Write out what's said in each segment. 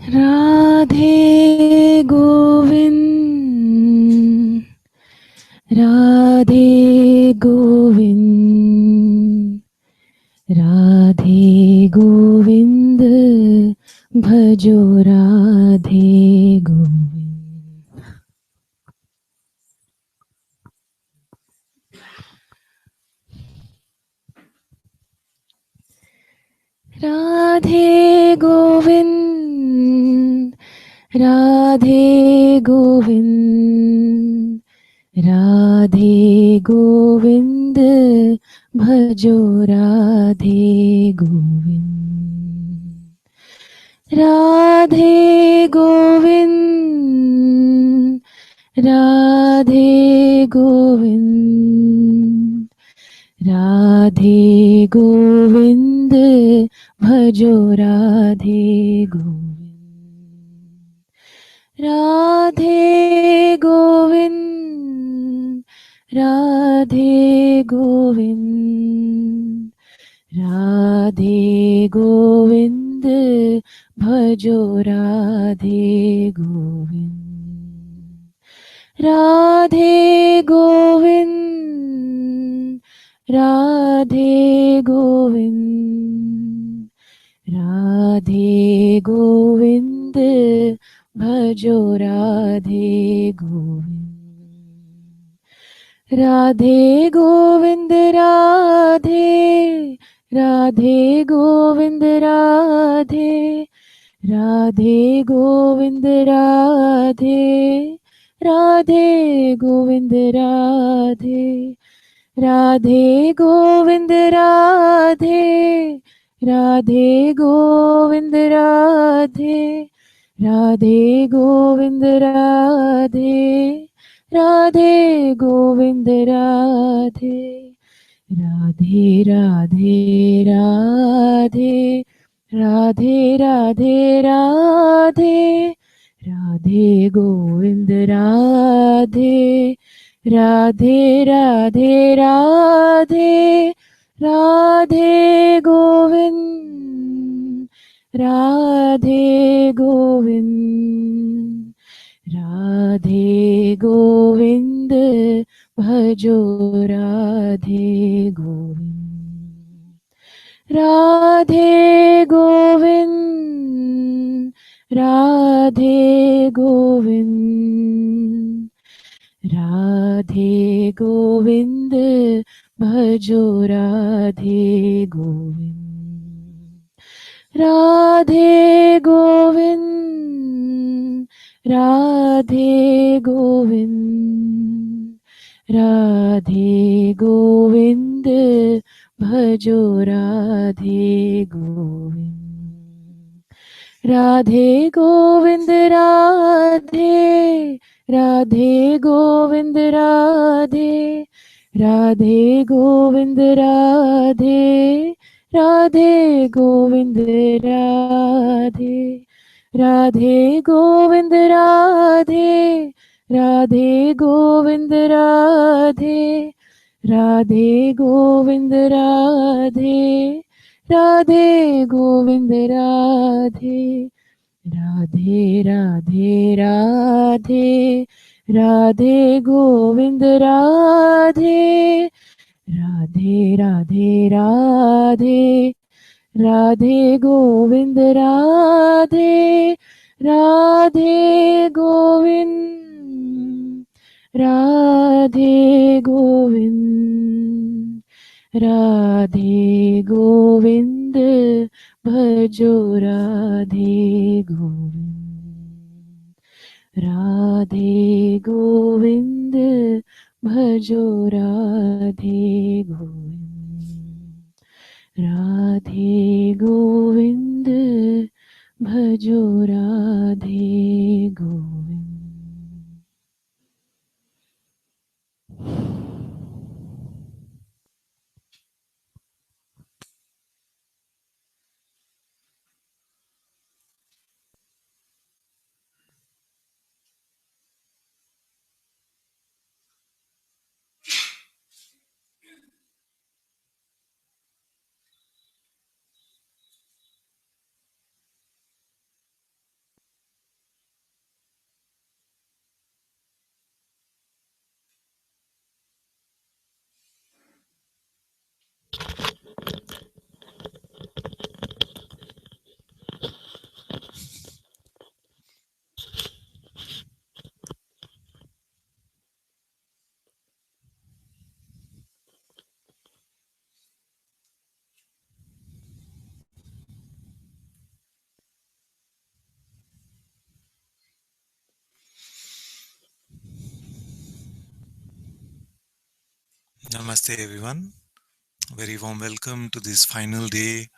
राधे गोविंद, राधे गोविंद, राधे गोविंद, भजो राधे गोविंद। राधे गोविंद, राधे गोविंद, राधे गोविंद, भजो राधे गोविंद। राधे गोविंद, राधे गोविंद, राधे गोविंद, भजो राधे गोविंद। राधे गोविंद, राधे गोविंद, राधे गोविंद, भजो राधे गोविंद। राधे गोविंद, राधे गोविंद, राधे गोविंद, भजो राधे गोविंद। राधे गोविंद, राधे, राधे गोविंद, राधे, राधे गोविंद, राधे, राधे गोविंद, राधे, राधे गोविंद, राधे, राधे गोविंद, राधे, राधे गोविंद, राधे, राधे गोविंद, राधे, राधे राधे राधे, राधे राधे राधे, राधे गोविंद, राधे, राधे राधे राधे, राधे गोविंद, राधे गोविंद, राधे गोविंद, भजो राधे गोविंद। राधे गोविंद, राधे गोविंद, राधे गोविंद, भजो राधे गोविंद। राधे गोविंद, राधे गोविंद, राधे गोविंद, भजो राधे गोविंद। राधे गोविंद, राधे, राधे गोविंद, राधे, राधे गोविंद, राधे, राधे गोविंद, राधे, राधे गोविंद, राधे, राधे गोविंद, राधे, राधे गोविंद, राधे, राधे गोविंद, राधे, राधे राधे राधे, राधे गोविंद, राधे, राधे राधे राधे, राधे गोविंद, राधे, राधे गोविंद, राधे गोविंद, राधे गोविंद, भजो राधे गोविंद। राधे गोविंद, भजो राधे गोविंद। राधे गोविंद, भजो Radhe Govind. Namaste everyone. Very warm welcome to this final day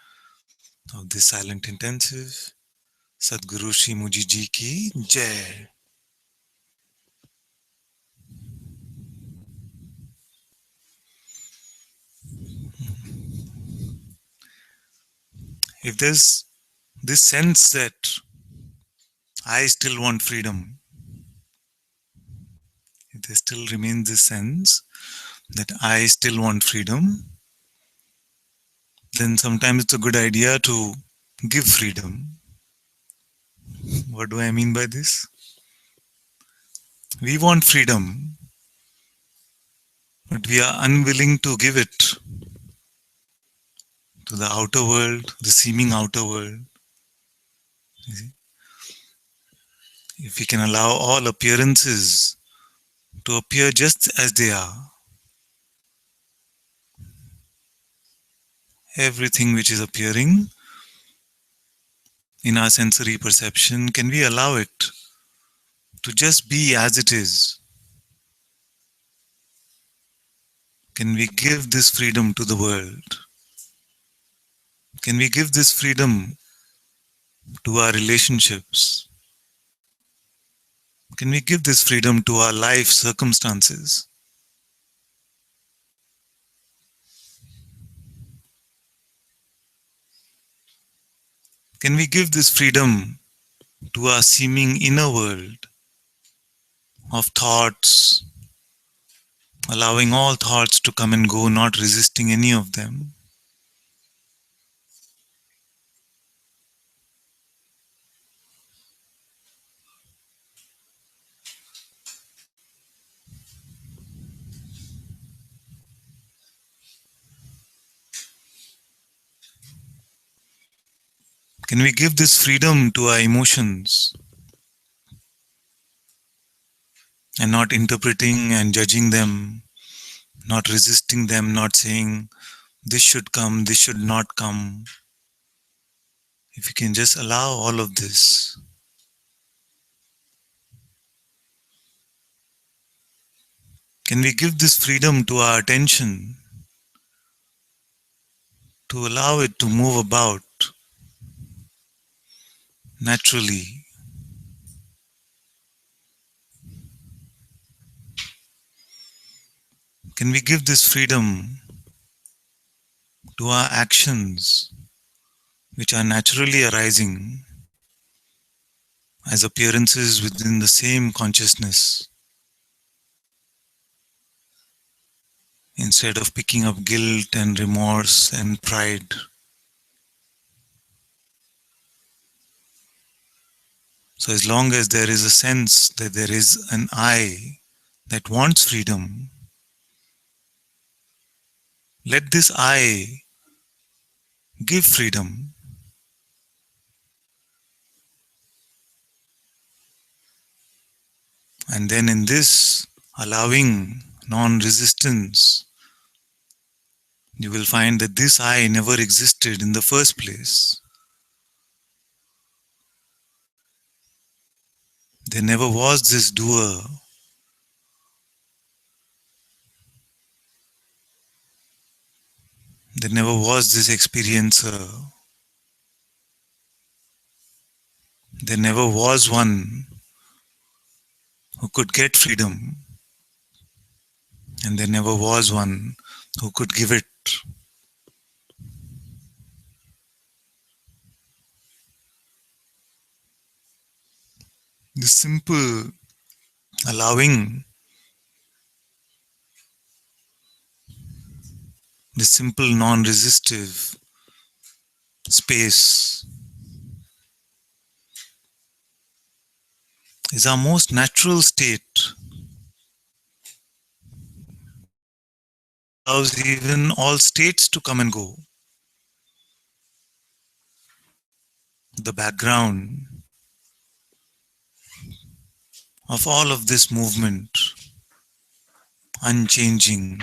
of this silent intensive. Sadhguru Shri Muji Ji ki Jai. If there's this sense that I still want freedom, if there still remains this sense that I still want freedom, then sometimes it's a good idea to give freedom. What do I mean by this? We want freedom, but we are unwilling to give it to the outer world, the seeming outer world. You see? If we can allow all appearances to appear just as they are, everything which is appearing in our sensory perception, can we allow it to just be as it is? Can we give this freedom to the world? Can we give this freedom to our relationships? Can we give this freedom to our life circumstances? Can we give this freedom to our seeming inner world of thoughts, allowing all thoughts to come and go, not resisting any of them? Can we give this freedom to our emotions and not interpreting and judging them, not resisting them, not saying this should come, this should not come? If you can just allow all of this, can we give this freedom to our attention to allow it to move about naturally? Can we give this freedom to our actions which are naturally arising as appearances within the same consciousness, instead of picking up guilt and remorse and pride? So as long as there is a sense that there is an I that wants freedom, let this I give freedom. And then in this allowing non-resistance, you will find that this I never existed in the first place. There never was this doer. There never was this experiencer. There never was one who could get freedom. And there never was one who could give it. This simple allowing, this simple non-resistive space is our most natural state. Allows even all states to come and go. The background of all of this movement, unchanging,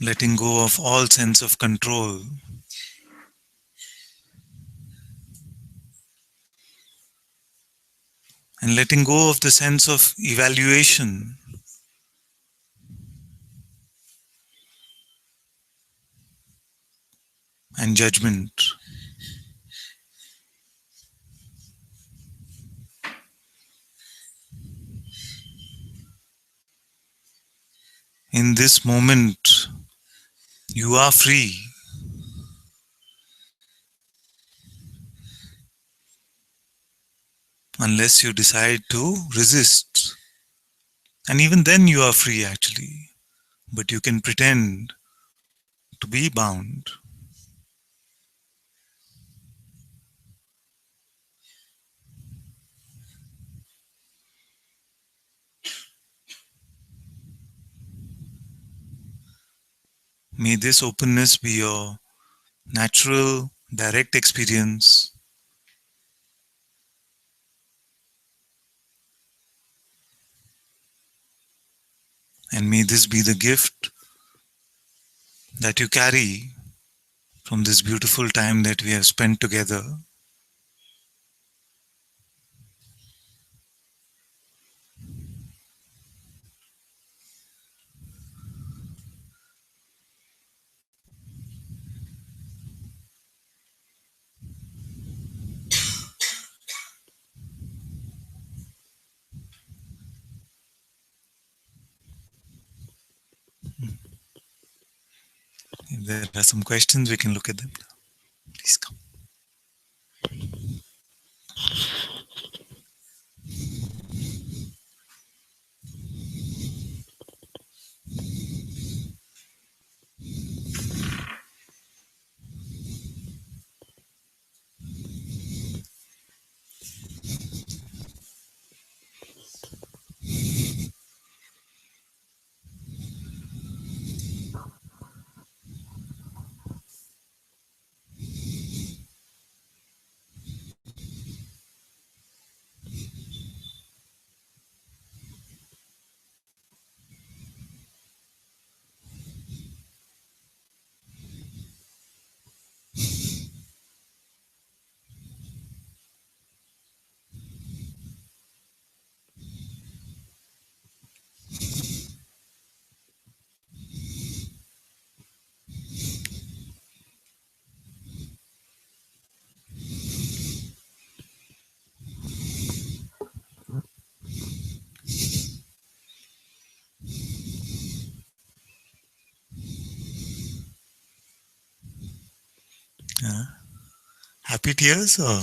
letting go of all sense of control, and letting go of the sense of evaluation and judgment. In this moment, you are free unless you decide to resist. And even then, you are free actually, but you can pretend to be bound. May this openness be your natural, direct experience, and may this be the gift that you carry from this beautiful time that we have spent together. If there are some questions, we can look at them. Please come. Happy tears or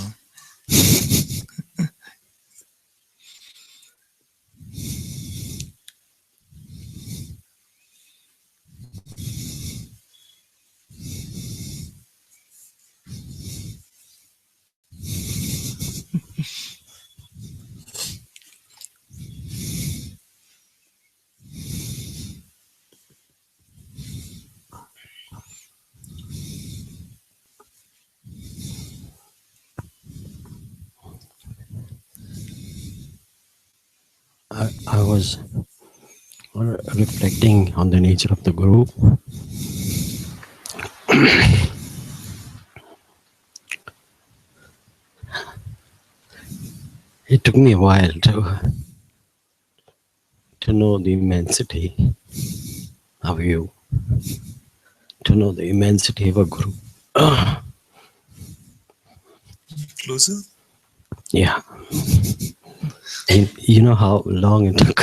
I was reflecting on the nature of the group. It took me a while to know the immensity of you, to know the immensity of a group. closer? Yeah. And you know how long it took?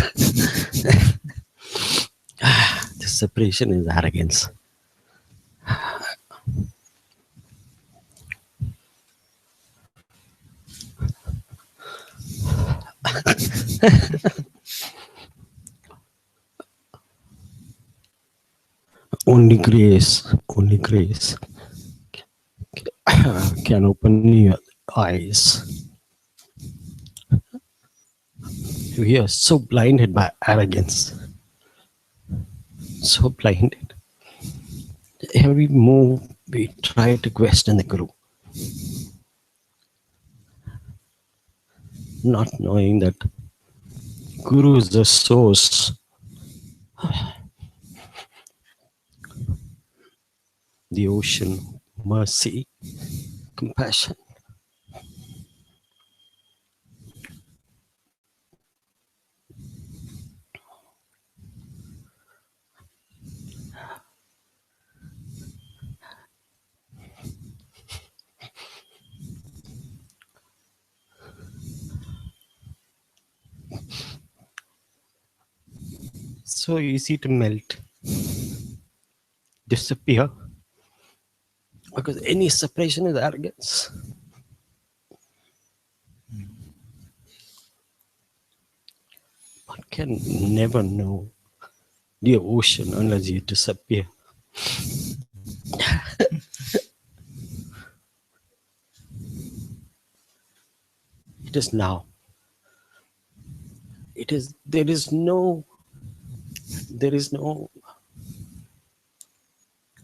The separation is arrogance. Only grace can open your eyes. We are so blinded by arrogance, so blinded. Every move we try to question the guru, not knowing that guru is the source, the ocean, mercy, compassion. so easy to melt, disappear, because any separation is arrogance. One can never know the ocean unless you disappear. It is now. It is. There is no. There is no.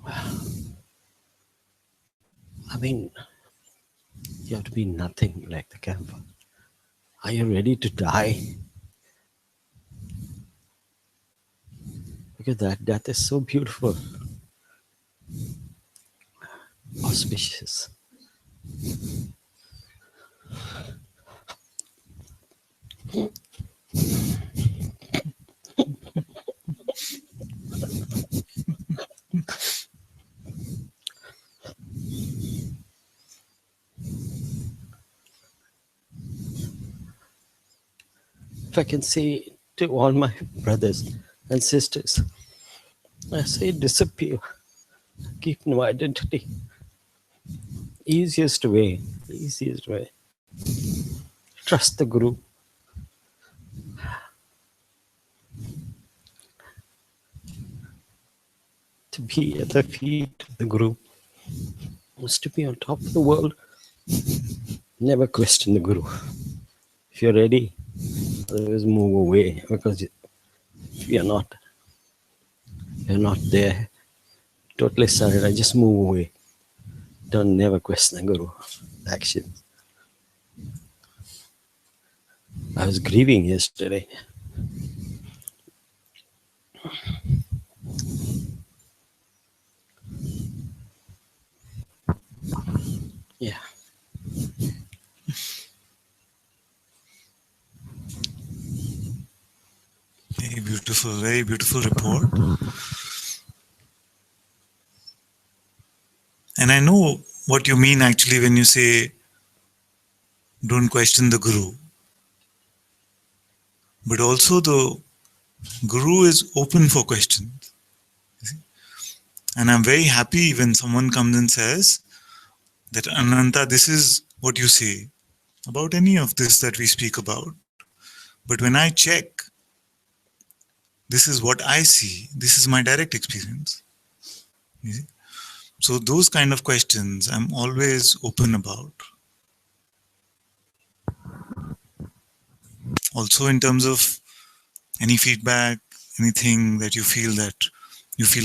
I mean, you have to be nothing like the camper. Are you ready to die? Because that death is so beautiful, auspicious. If I can say to all my brothers and sisters, I say disappear, keep no identity. Easiest way, easiest way. Trust the Guru. To be at the feet of the Guru is to be on top of the world. Never question the Guru. If you're ready, otherwise move away, because if you're not there, totally surrender, just move away. Don't never question the Guru actions. I was grieving yesterday. Yeah. Very beautiful report. And I know what you mean actually when you say, don't question the Guru. But also the Guru is open for questions. And I'm very happy when someone comes and says that, Ananta, this is what you say about any of this that we speak about. But when I check, this is what I see. This is my direct experience. You see? So those kind of questions I'm always open about. Also in terms of any feedback, anything that you feel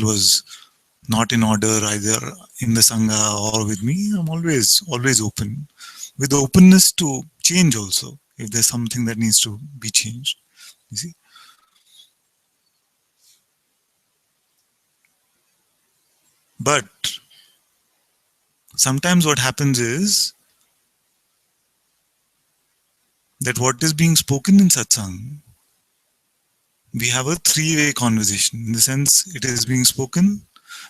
was not in order either in the Sangha or with me, I'm always open. With openness to change also, if there's something that needs to be changed. You see? But sometimes what happens is that what is being spoken in Satsang, we have a three-way conversation. In the sense, it is being spoken,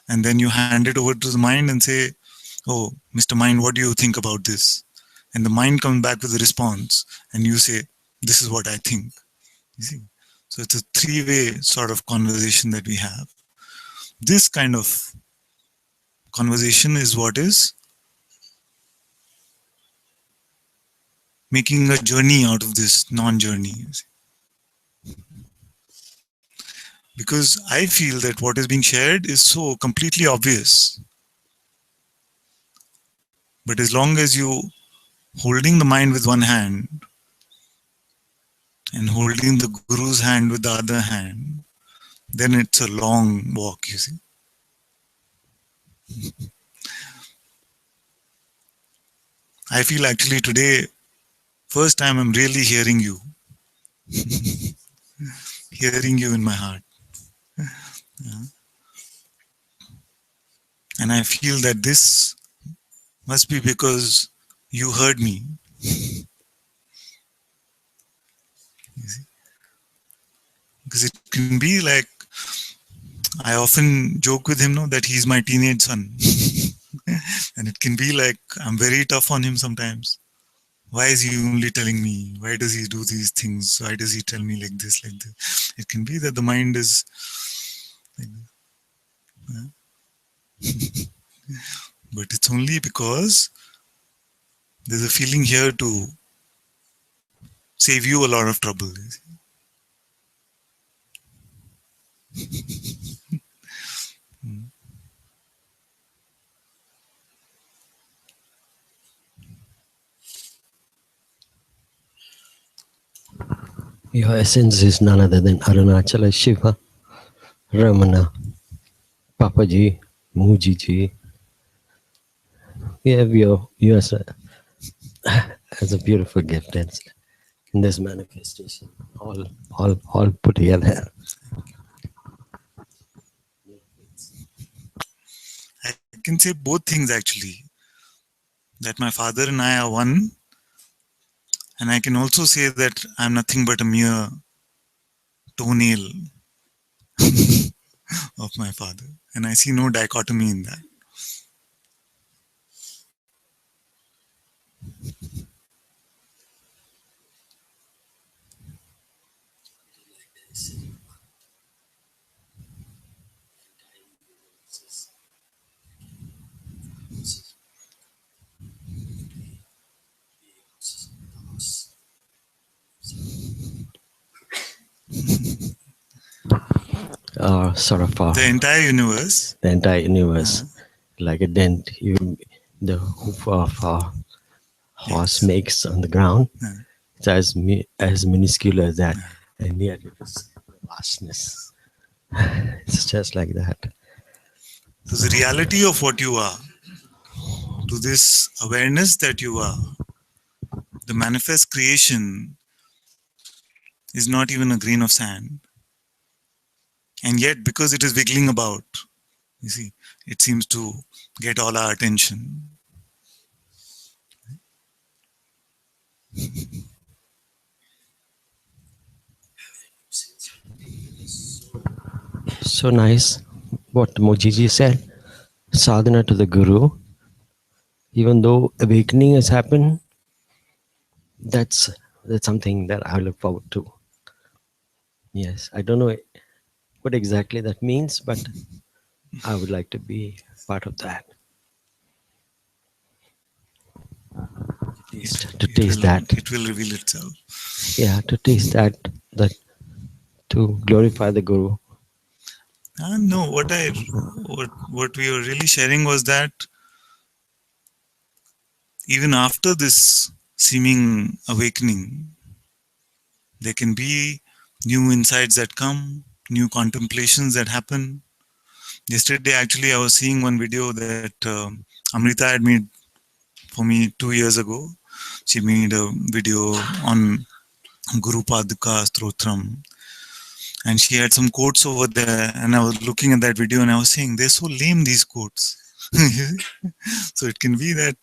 and then you hand it over to the mind and say, oh, Mr. Mind, what do you think about this? And the mind comes back with a response, and you say, this is what I think. You see? So it's a three-way sort of conversation that we have. This kind of conversation is what is making a journey out of this non-journey. Because I feel that what is being shared is so completely obvious. But as long as you holding the mind with one hand and holding the Guru's hand with the other hand, then it's a long walk, you see. I feel actually today, first time I'm really hearing you. Hearing you in my heart. Yeah. And I feel that this must be because you heard me. You see? Because it can be like, I often joke with him, no, that he's my teenage son. And it can be like, I'm very tough on him sometimes. Why is he only telling me? Why does he do these things? Why does he tell me like this, like this? It can be that the mind is like this. But it's only because there's a feeling here to save you a lot of trouble. Your essence is none other than Arunachala Shiva, Ramana, Papaji, Mujiji. We have you as a beautiful gift in this manifestation. All put together. I can say both things actually. That my father and I are one, and I can also say that I'm nothing but a mere toenail of my father, and I see no dichotomy in that. Sort of The entire universe. the entire universe, like a dent even the hoof of a horse Yes. makes on the ground. Yeah. It's as minuscule as that, and yet it is vastness. It's just like that. To the reality of what you are, to this awareness that you are, the manifest creation is not even a grain of sand. And yet, because it is wiggling about, you see, it seems to get all our attention. So nice what Mojiji said. Sadhana to the Guru. Even though awakening has happened, that's something that I look forward to. Yes, I don't know what exactly that means, but I would like to be part of that. To taste that. It will reveal itself. Yeah, to taste that to glorify the Guru. No, what we were really sharing was that even after this seeming awakening, there can be new insights that come, new contemplations that happen. Yesterday, actually, I was seeing one video that Amrita had made for me 2 years ago. She made a video on Guru Paduka Stotram, and she had some quotes over there, and I was looking at that video and I was saying, they're so lame, these quotes. So it can be that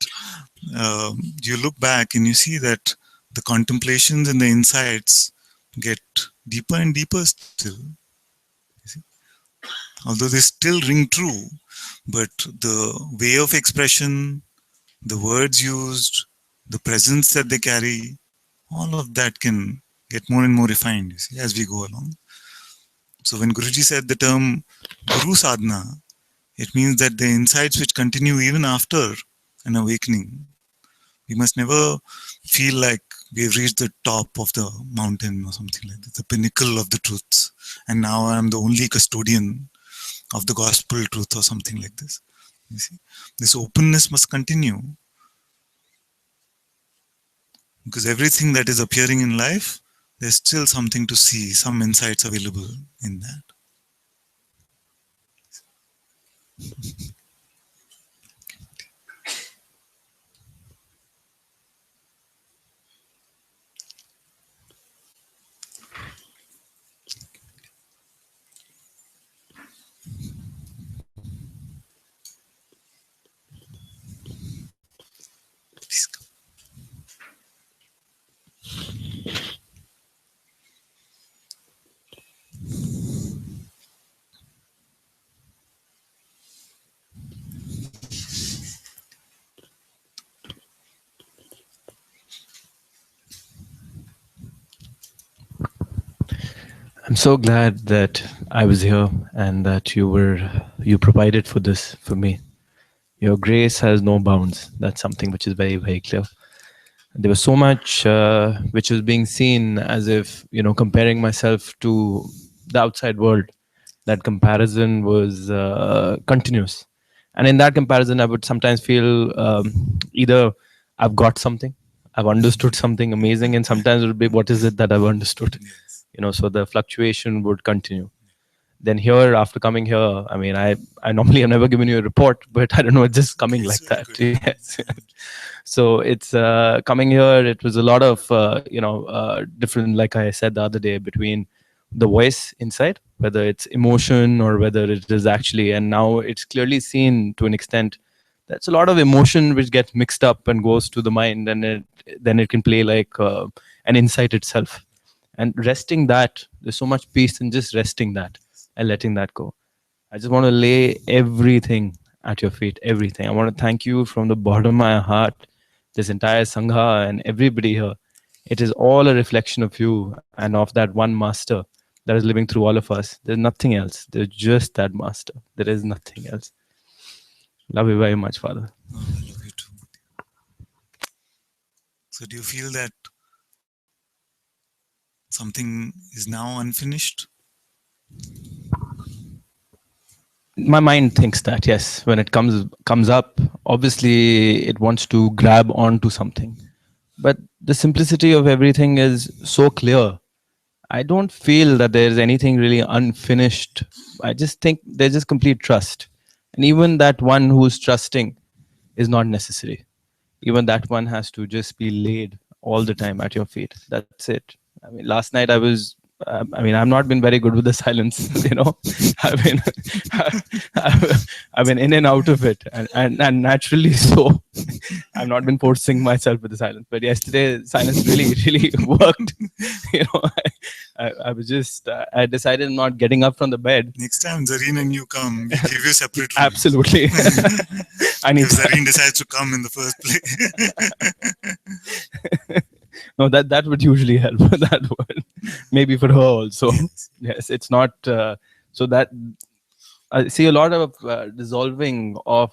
you look back and you see that the contemplations and the insights get deeper and deeper still. Although they still ring true, but the way of expression, the words used, the presence that they carry, all of that can get more and more refined, you see, as we go along. So when Guruji said the term Guru Sadhana, it means that the insights which continue even after an awakening, we must never feel like we've reached the top of the mountain or something like that, the pinnacle of the truth. And now I'm the only custodian of the gospel truth or something like this. You see, this openness must continue, because everything that is appearing in life, there's still something to see, some insights available in that. Please come. I'm so glad that I was here and that you provided for this for me. Your grace has no bounds. That's something which is very, very clear. There was so much which was being seen as if, comparing myself to the outside world. That comparison was continuous. And in that comparison, I would sometimes feel either I've got something, I've understood something amazing, and sometimes it would be, what is it that I've understood? Yes. So the fluctuation would continue. Then here, after coming here, I mean, I normally have never given you a report, but I don't know, it's just coming It's like very that. good. Yes. It's very good. So it's coming here. It was a lot of different, like I said the other day, between the voice inside, whether it's emotion or whether it is actually, and now it's clearly seen to an extent. That's a lot of emotion which gets mixed up and goes to the mind, and then it can play like an insight itself. And resting that, there's so much peace in just resting that and letting that go. I just want to lay everything at your feet, everything. I want to thank you from the bottom of my heart, this entire Sangha and everybody here. It is all a reflection of you and of that one master that is living through all of us. There's nothing else. There's just that master. There is nothing else. Love you very much, Father. Oh, I love you too. So do you feel that something is now unfinished? My mind thinks that, yes, when it comes up, obviously it wants to grab onto something. But the simplicity of everything is so clear. I don't feel that there's anything really unfinished. I just think there's just complete trust. And even that one who's trusting is not necessary. Even that one has to just be laid all the time at your feet. That's it. I mean, last night I've not been very good with the silence, I've been, I've been in and out of it, and naturally so. I've not been forcing myself with the silence, but yesterday silence really, really worked. you know, I was just, I decided not getting up from the bed. Next time Zareen and you come, we give you separate rooms. Absolutely. I need If Zareen decides to come in the first place. No, that would usually help. That would maybe for her also. Yes. Yes, it's not so that I see a lot of dissolving of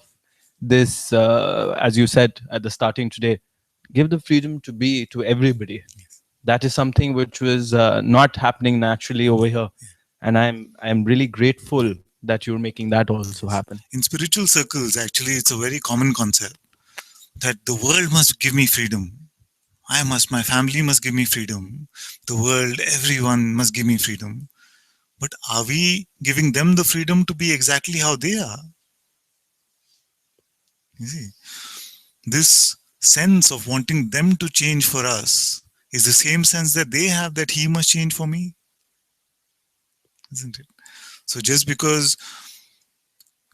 this, as you said at the starting today. Give the freedom to be to everybody. Yes. That is something which was not happening naturally over here, and I'm really grateful that you're making that also happen. In spiritual circles, actually, it's a very common concept that the world must give me freedom. My family must give me freedom. The world, everyone must give me freedom. But are we giving them the freedom to be exactly how they are? You see, this sense of wanting them to change for us is the same sense that they have that he must change for me. Isn't it? So just because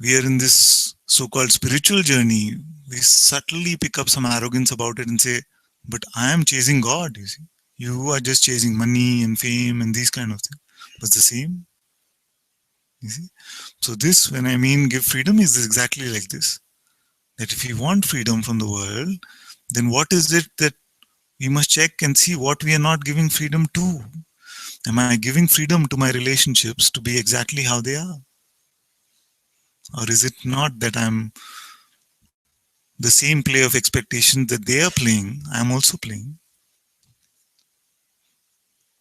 we are in this so-called spiritual journey, we subtly pick up some arrogance about it and say, but I am chasing God, you see. You are just chasing money and fame and these kind of things. But it's the same. You see? So this, when I mean give freedom, is exactly like this. That if we want freedom from the world, then what is it that we must check and see what we are not giving freedom to? Am I giving freedom to my relationships to be exactly how they are? Or is it not that I'm the same play of expectation that they are playing, I'm also playing?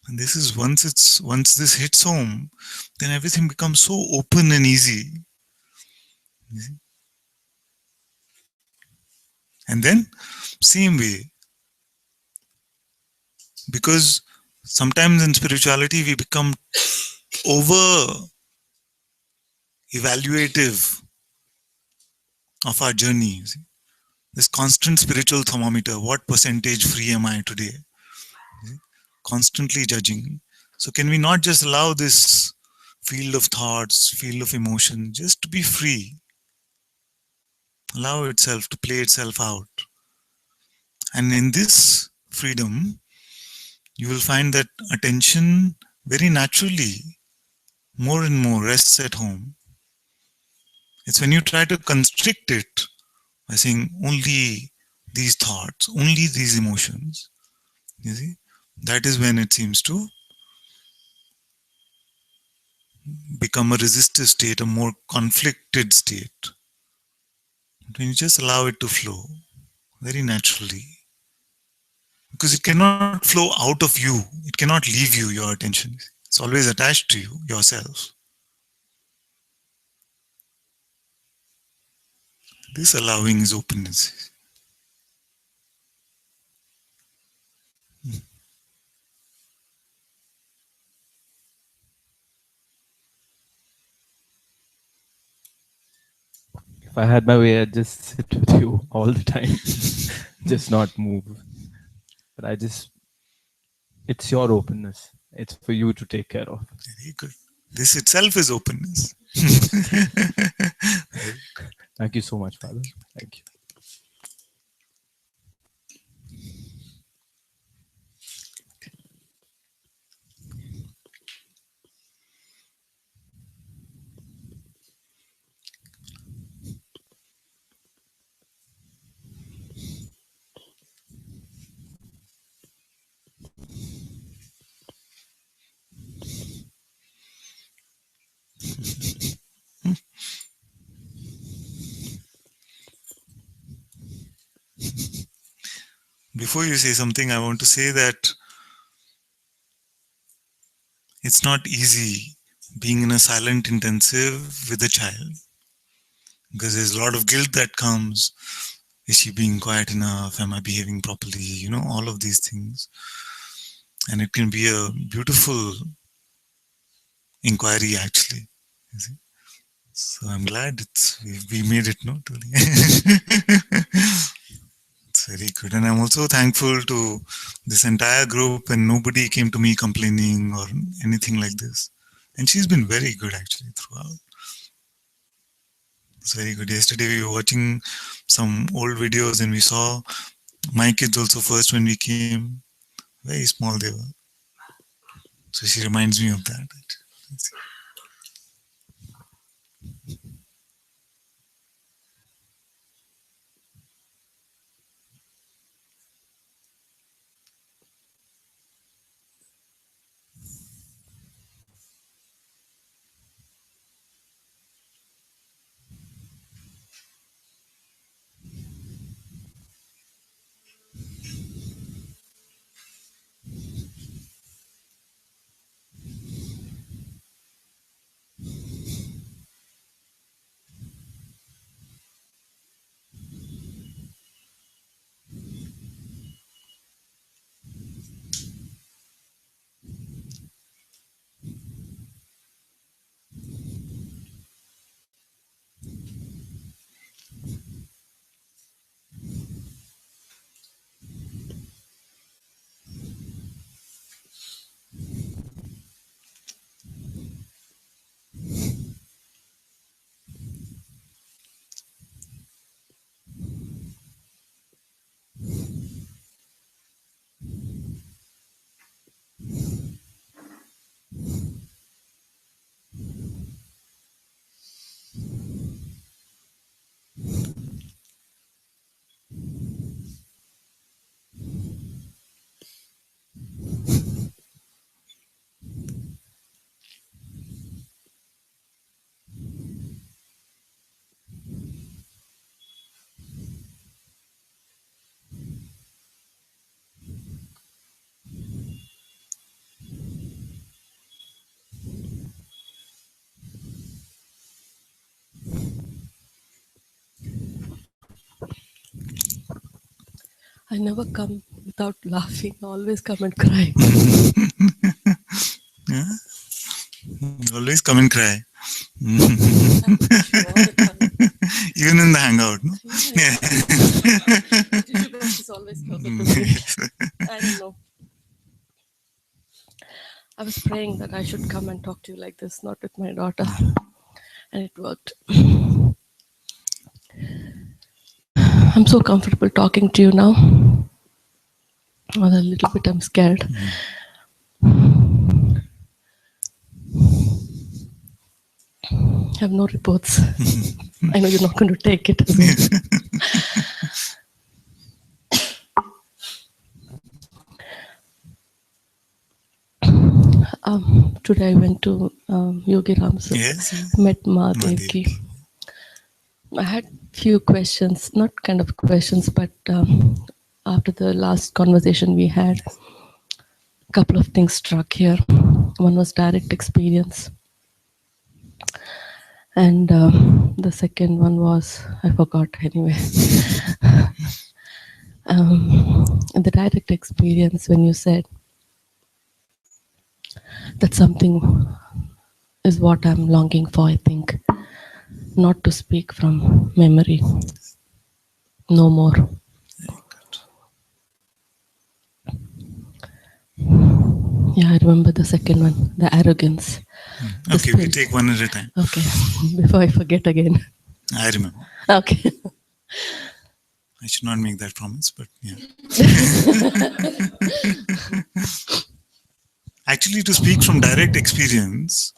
And this is once this hits home, then everything becomes so open and easy. And then, same way, because sometimes in spirituality we become over evaluative of our journey. You see? This constant spiritual thermometer, what percentage free am I today? You see? Constantly judging. So can we not just allow this field of thoughts, field of emotion, just to be free? Allow itself to play itself out. And in this freedom, you will find that attention very naturally, more and more rests at home. It's when you try to constrict it by saying only these thoughts, only these emotions, you see, that is when it seems to become a resistive state, a more conflicted state. When you just allow it to flow very naturally, because it cannot flow out of you, it cannot leave you, your attention. It's always attached to you, yourself. This allowing is openness. If I had my way, I'd just sit with you all the time, just not move. But it's your openness. It's for you to take care of. Very good. This itself is openness. Thank you so much, Father. Thank you. Before you say something, I want to say that it's not easy being in a silent intensive with a child, because there's a lot of guilt that comes. Is she being quiet enough? Am I behaving properly? You know, all of these things. And it can be a beautiful inquiry, actually. You see? So I'm glad we made it, no? It's very good. And I'm also thankful to this entire group, and nobody came to me complaining or anything like this. And she's been very good, actually, throughout. It's very good. Yesterday we were watching some old videos and we saw my kids also first when we came. Very small they were. So she reminds me of that. I never come without laughing. I always come and cry. Yeah? Always come and cry. All the time. Even in the hangout, no? Yeah. Tissue box is always closer to me. I don't know. I was praying that I should come and talk to you like this, not with my daughter. And it worked. I'm so comfortable talking to you now. Well, a little bit I'm scared. I have no reports. I know you're not going to take it as well. Today I went to Yogi Ram's, Yes. met Mahadev. Mahadev. I had few questions, not kind of questions, but after the last conversation we had, a couple of things struck here. One was direct experience, and the second one was, I forgot anyway. The direct experience, when you said that something is what I'm longing for, I think, not to speak from memory, no more. Very good. Yeah, I remember the second one, the arrogance. The Okay, we spirit. take one at a time. Okay, before I forget again. I remember. Okay. I should not make that promise, but yeah. Actually, to speak from direct experience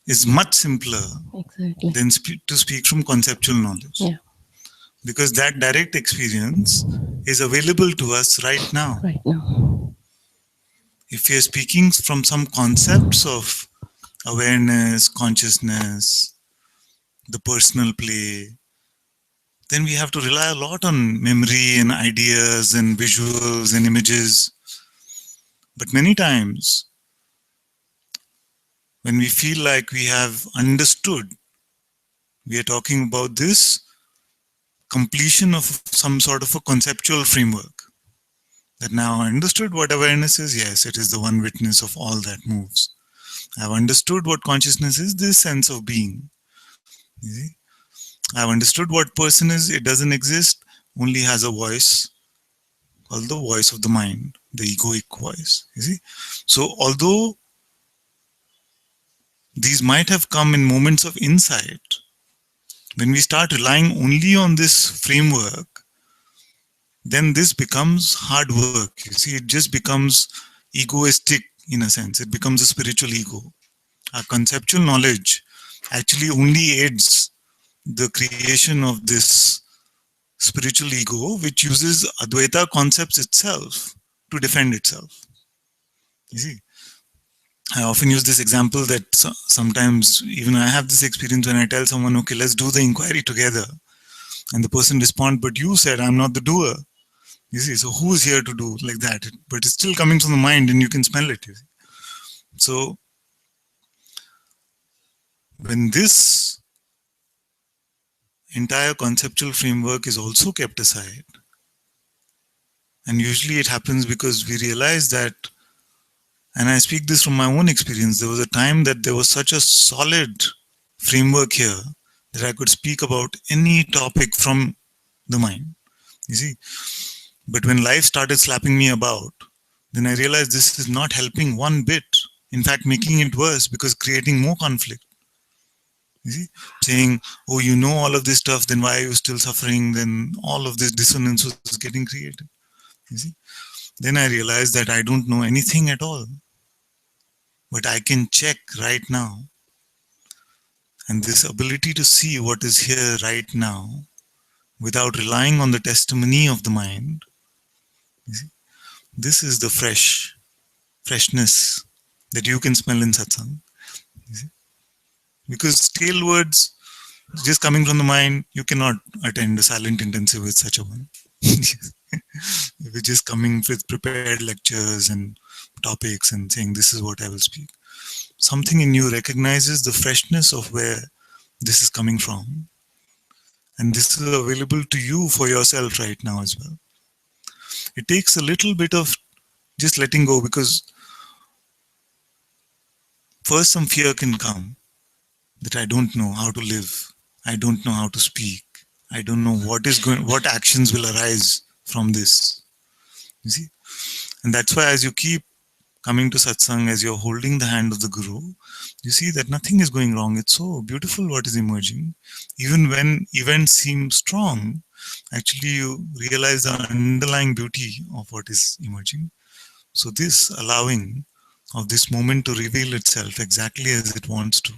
is much simpler Exactly. than to speak from conceptual knowledge. Yeah, Because that direct experience is available to us right now. right now. If we are speaking from some concepts of awareness, consciousness, the personal play, then we have to rely a lot on memory and ideas and visuals and images. But many times, when we feel like we have understood, we are talking about this completion of some sort of a conceptual framework. That now I understood what awareness is. Yes, it is the one witness of all that moves. I've understood what consciousness is, this sense of being. You see? I've understood what person is. It doesn't exist, only has a voice called the voice of the mind, the egoic voice. You see? So although these might have come in moments of insight, when we start relying only on this framework, then this becomes hard work. You see, it just becomes egoistic in a sense. It becomes a spiritual ego. Our conceptual knowledge actually only aids the creation of this spiritual ego, which uses Advaita concepts itself to defend itself. You see, I often use this example that sometimes even I have this experience when I tell someone, okay, let's do the inquiry together. And the person responds, but you said I'm not the doer. You see, so who's here to do like that? But it's still coming from the mind and you can smell it. You see. So when this entire conceptual framework is also kept aside, and usually it happens because we realize that, and I speak this from my own experience, there was a time that there was such a solid framework here that I could speak about any topic from the mind. You see, but when life started slapping me about, then I realized this is not helping one bit. In fact, making it worse because creating more conflict. You see, saying, oh, you know all of this stuff, then why are you still suffering? Then all of this dissonance was getting created. You see, then I realized that I don't know anything at all, but I can check right now. And this ability to see what is here right now without relying on the testimony of the mind, you see, this is the freshness that you can smell in satsang. You see? Because stale words just coming from the mind, you cannot attend a silent intensive with such a one. If it's just coming with prepared lectures and topics and saying, this is what I will speak. Something in you recognizes the freshness of where this is coming from. And this is available to you for yourself right now as well. It takes a little bit of just letting go, because first some fear can come that I don't know how to live. I don't know how to speak. I don't know what actions will arise from this. You see? And that's why as you keep coming to satsang, as you're holding the hand of the guru, you see that nothing is going wrong. It's so beautiful what is emerging. Even when events seem strong, actually you realize the underlying beauty of what is emerging. So this allowing of this moment to reveal itself exactly as it wants to,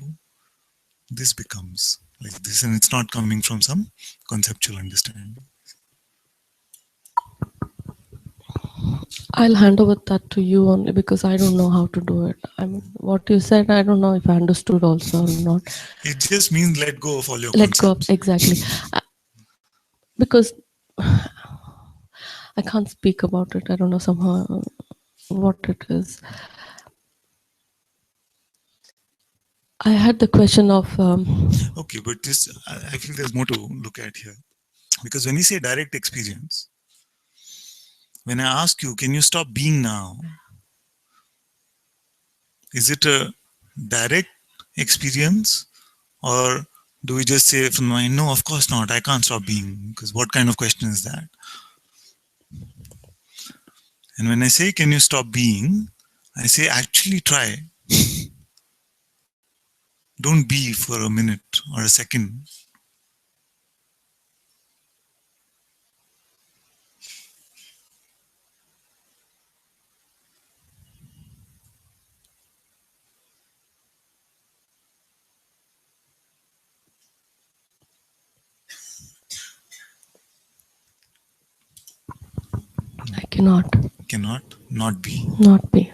this becomes like this, and it's not coming from some conceptual understanding. I'll hand over that to you only because I don't know how to do it. I mean, what you said, I don't know if I understood also or not. It just means let go of all your Let go of, concepts. exactly. Because I can't speak about it. I don't know somehow what it is. I had the question of Okay, but this, I feel there's more to look at here. Because when we say direct experience, when I ask you, can you stop being now? Is it a direct experience, or do we just say from the mind, no, of course not, I can't stop being? Because what kind of question is that? And when I say, can you stop being? I say, actually try. Don't be for a minute or a second. I cannot Cannot not be. not be.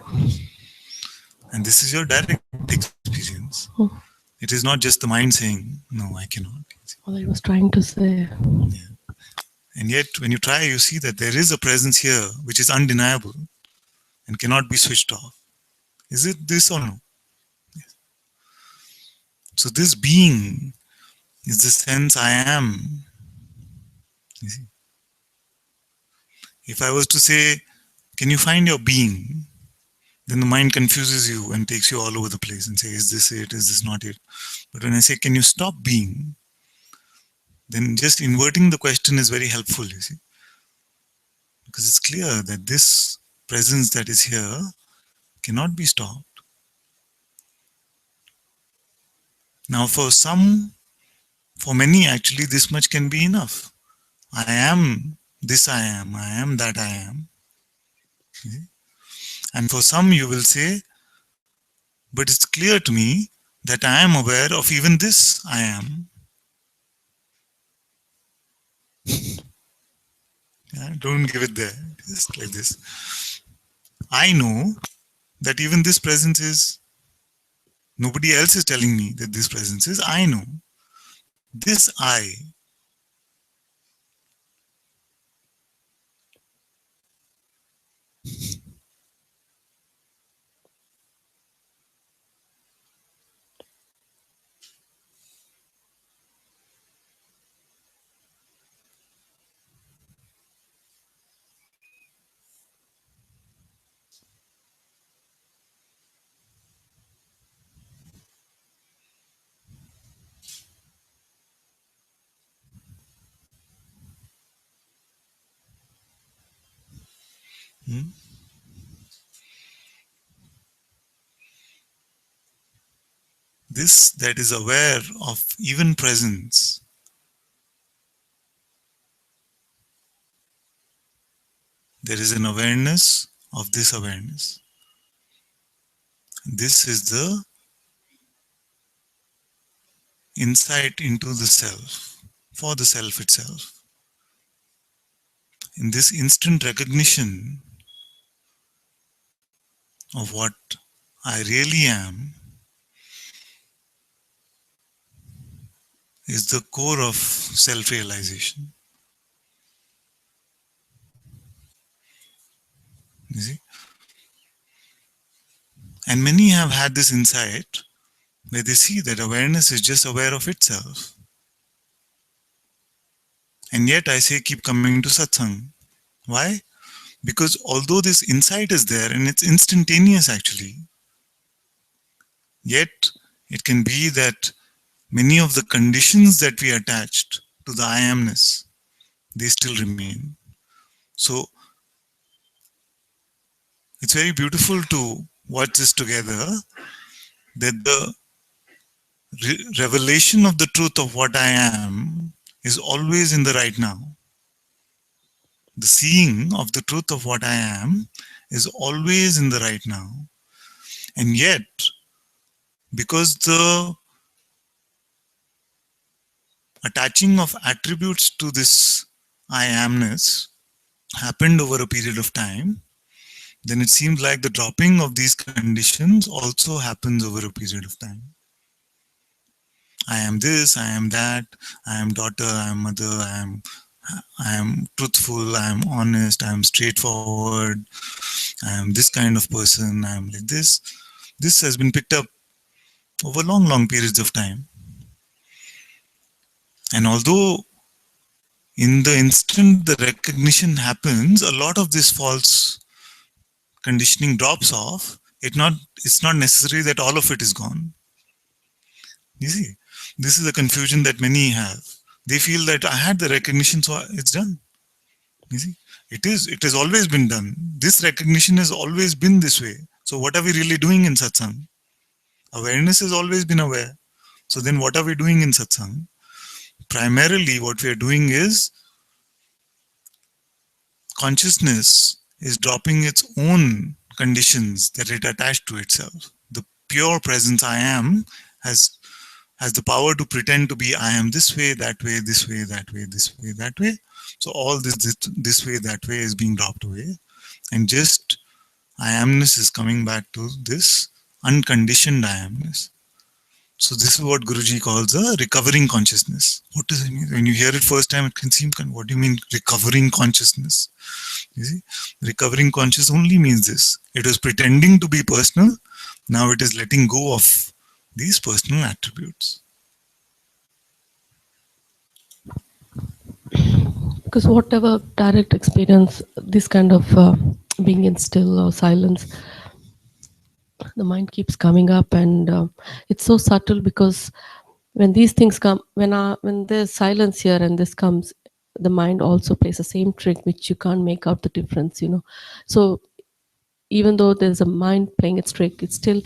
And this is your direct experience. It is not just the mind saying, no, I cannot. What I was trying to say. Yeah. And yet, when you try, you see that there is a presence here which is undeniable and cannot be switched off. Is it this or no? Yes. So this being is the sense I am. You see? If I was to say, can you find your being? Then the mind confuses you and takes you all over the place and says, is this it? Is this not it? But when I say, can you stop being? Then just inverting the question is very helpful, you see. Because it's clear that this presence that is here cannot be stopped. Now for many actually, this much can be enough. I am this I am that I am. And for some you will say, but it's clear to me that I am aware of even this I am. Yeah, don't give it there, just like this. I know that even this presence is, nobody else is telling me that this presence is, I know. This I. Hmm? This that is aware of even presence, there is an awareness of this awareness. This is the insight into the self, for the self itself. In this instant recognition of what I really am is the core of self-realization. You see? And many have had this insight where they see that awareness is just aware of itself. And yet I say keep coming to satsang. Why? Because although this insight is there and it's instantaneous actually, yet it can be that many of the conditions that we attached to the I amness, they still remain. So it's very beautiful to watch this together, that the revelation of the truth of what I am is always in the right now. The seeing of the truth of what I am is always in the right now. And yet, because the attaching of attributes to this I amness happened over a period of time, then it seems like the dropping of these conditions also happens over a period of time. I am this, I am that, I am daughter, I am mother, I am truthful, I am honest, I am straightforward, I am this kind of person, I am like this. This has been picked up over long, long periods of time. And although in the instant the recognition happens, a lot of this false conditioning drops off. It's not necessary that all of it is gone. You see, this is a confusion that many have. They feel that I had the recognition, so it's done. You see, it has always been done. This recognition has always been this way. So what are we really doing in satsang? Awareness has always been aware. So then what are we doing in satsang? Primarily what we are doing is consciousness is dropping its own conditions that it attached to itself. The pure presence I am has the power to pretend to be I am this way, that way, this way, that way, this way, that way. So all this way, that way is being dropped away. And just I amness is coming back to this unconditioned I amness. So this is what Guruji calls a recovering consciousness. What does it mean? When you hear it first time, it can seem, what do you mean recovering consciousness? You see, recovering conscious only means this. It was pretending to be personal. Now it is letting go of these personal attributes. Because whatever direct experience, this kind of being in still or silence, the mind keeps coming up, and it's so subtle because when these things come, when there's silence here and this comes, the mind also plays the same trick which you can't make out the difference, So even though there's a mind playing its trick, it still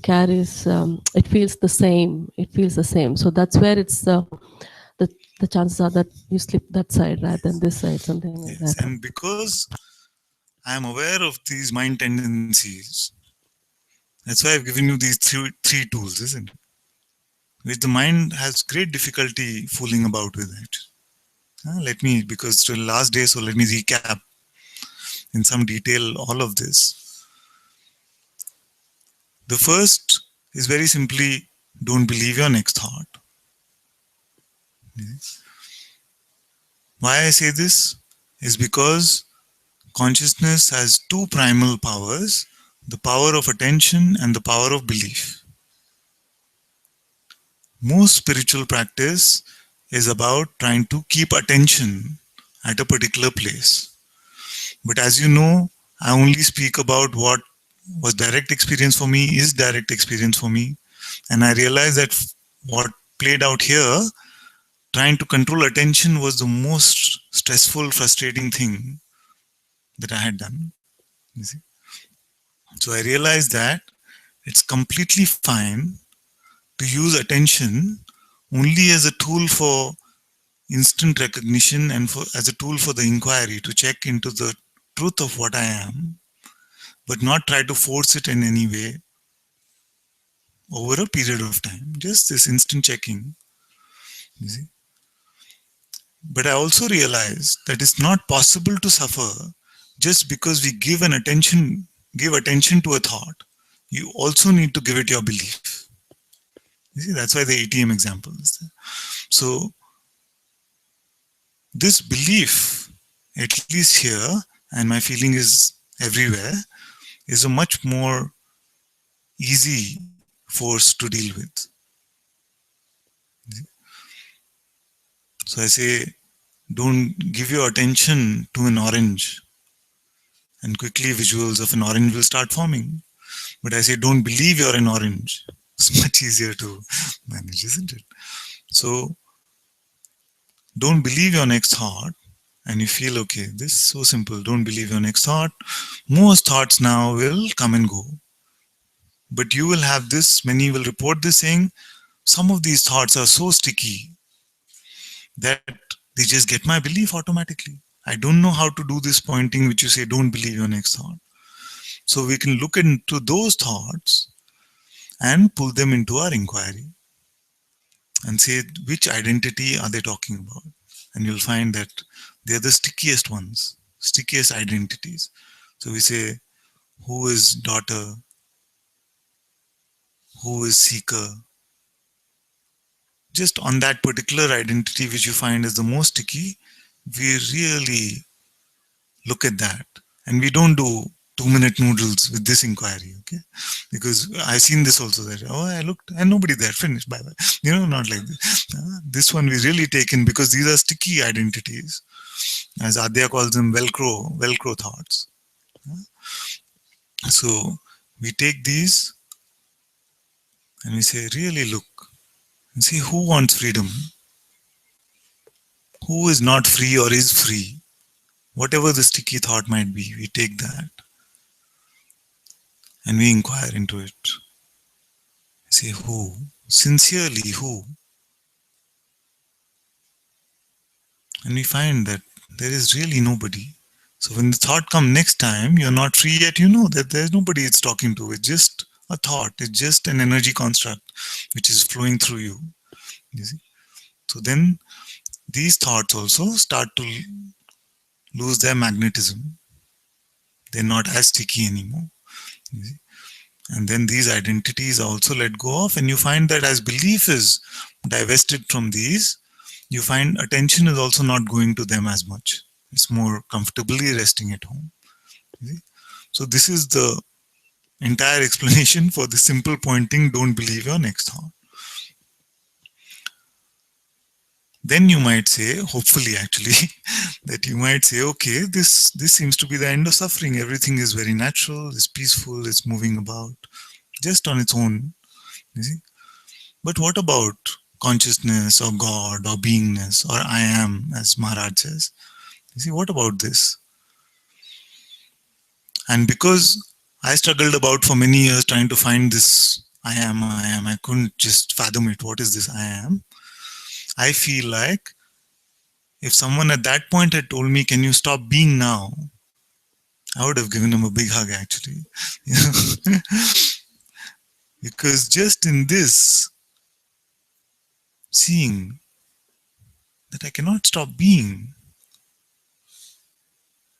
carries, it feels the same. So that's where it's the chances are that you slip that side rather than this side, something like that. And because I am aware of these mind tendencies, that's why I've given you these three tools, isn't it? Which the mind has great difficulty fooling about with it. Because it's the last day, so let me recap in some detail all of this. The first is very simply, don't believe your next thought. Why I say this is because consciousness has two primal powers, the power of attention and the power of belief. Most spiritual practice is about trying to keep attention at a particular place. But as you know, I only speak about what was direct experience for me, is direct experience for me. And I realized that what played out here, trying to control attention, was the most stressful, frustrating thing that I had done. You see? So I realized that it's completely fine to use attention only as a tool for instant recognition and as a tool for the inquiry, to check into the truth of what I am, but not try to force it in any way over a period of time. Just this instant checking. You see? But I also realized that it's not possible to suffer just because we give attention to a thought. You also need to give it your belief. You see, that's why the ATM example is there. So this belief, at least here, and my feeling is everywhere, is a much more easy force to deal with. So I say, don't give your attention to an orange, and quickly visuals of an orange will start forming. But I say, don't believe you're an orange. It's much easier to manage, isn't it? So don't believe your next thought, and you feel, okay, this is so simple. Don't believe your next thought. Most thoughts now will come and go. But you will have this, many will report this saying, some of these thoughts are so sticky that they just get my belief automatically. I don't know how to do this pointing which you say, don't believe your next thought. So we can look into those thoughts and pull them into our inquiry and say, which identity are they talking about? And you'll find that they're the stickiest ones. stickiest identities. So we say, who is daughter? Who is seeker? Just on that particular identity which you find is the most sticky, we really look at that. And we don't do 2-minute noodles with this inquiry, okay? Because I've seen this also that, oh, I looked and nobody there, finished, bye bye. Not like this. This one we really take in because these are sticky identities. As Adya calls them, Velcro thoughts. So we take these and we say, really look and see who wants freedom, who is not free or is free. Whatever the sticky thought might be, we take that and we inquire into it. Say who, sincerely who, and we find that there is really nobody. So when the thought comes next time, you're not free yet, you know that there's nobody it's talking to. It's just a thought. It's just an energy construct which is flowing through you. You see? So then these thoughts also start to lose their magnetism. They're not as sticky anymore. You see? And then these identities are also let go of, and you find that as belief is divested from these, you find attention is also not going to them as much. It's more comfortably resting at home. You see? So this is the entire explanation for the simple pointing, don't believe your next thought. Then you might say, hopefully actually, that you might say, okay, this seems to be the end of suffering. Everything is very natural, it's peaceful, it's moving about just on its own. You see? But what about consciousness or God or beingness or I am, as Maharaj says? You see, what about this? And because I struggled about for many years trying to find this I am, I couldn't just fathom it. What is this I am? I feel like if someone at that point had told me, can you stop being now? I would have given him a big hug actually. Because just in this, seeing that I cannot stop being,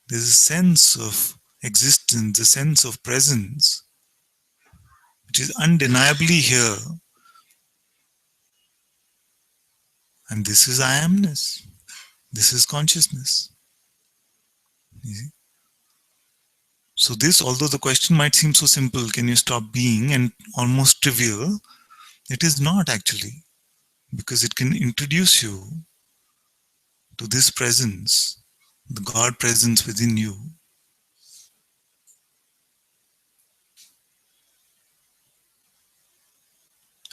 there's a sense of existence, a sense of presence, which is undeniably here. And this is I amness. This is consciousness. You see? So this, although the question might seem so simple, can you stop being, and almost trivial, it is not actually. Because it can introduce you to this presence, the God presence within you.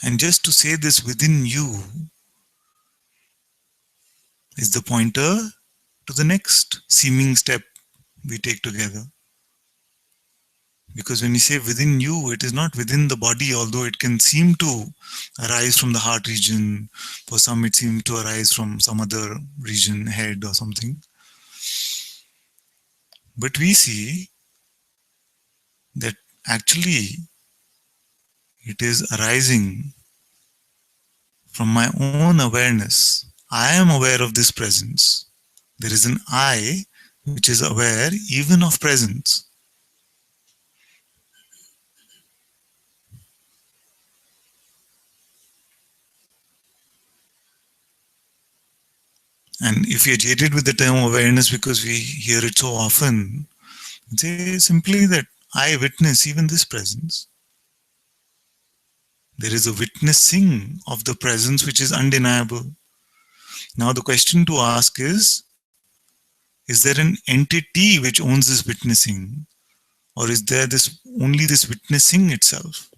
And just to say this within you is the pointer to the next seeming step we take together. Because when we say within you, it is not within the body, although it can seem to arise from the heart region. For some, it seems to arise from some other region, head or something. But we see that actually it is arising from my own awareness. I am aware of this presence. There is an I which is aware even of presence. And if we are jaded with the term awareness because we hear it so often, say simply that I witness even this presence. There is a witnessing of the presence which is undeniable. Now the question to ask is there an entity which owns this witnessing? Or is there only this witnessing itself?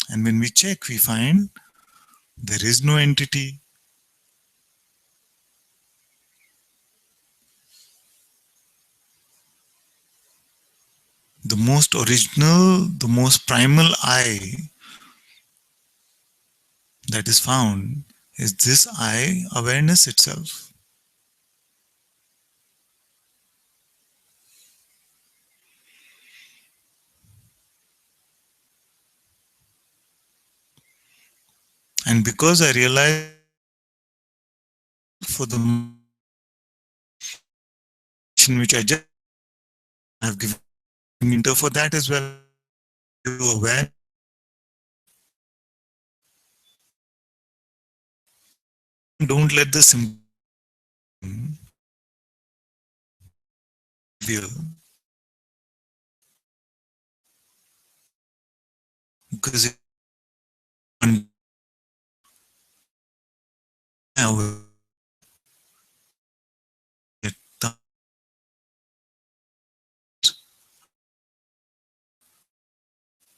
And when we check, we find there is no entity. The most original, the most primal I that is found is this I awareness itself. And because I realize for the which I just have given meter for that as well. You aware? Don't let the symptom fear, because it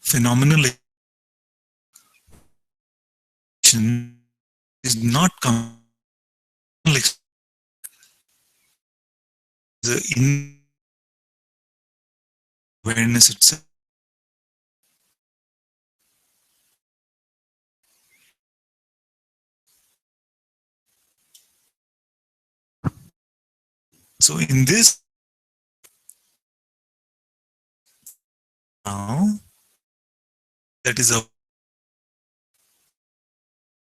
phenomenal is not coming the awareness itself. So in this now, that is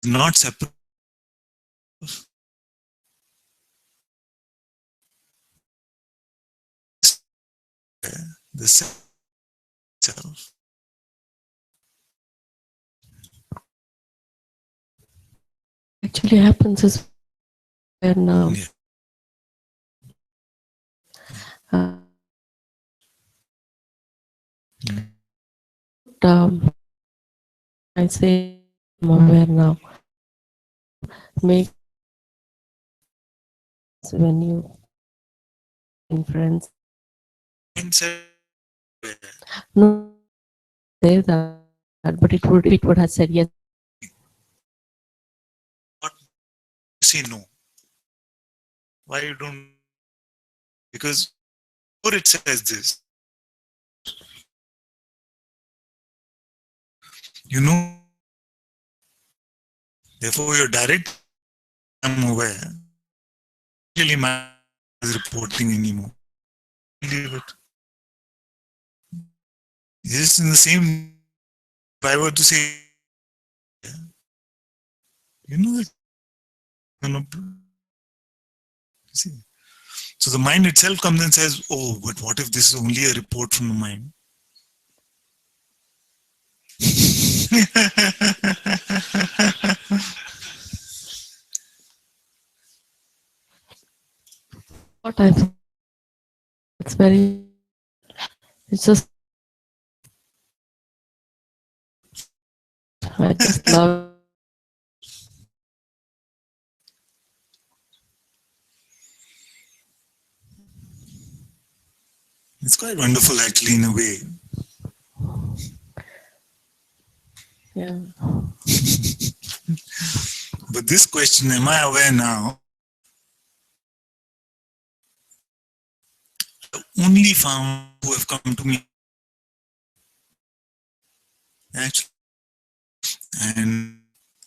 not separate. The self. Actually happens is when Yeah. I say I'm aware now. Make when you in friends. No, say that, but it would have said yes. What say no? Why you don't? Because before it says this, you know. Therefore, your direct I'm aware. Really, my is reporting anymore. Leave it. Just in the same. If I were to say, you know that, see. So the mind itself comes and says, "Oh, but what if this is only a report from the mind?" What I think it's very. It's just I just love. It's quite wonderful, actually, in a way. Yeah. But this question, am I aware now? Only found who have come to me. Actually, and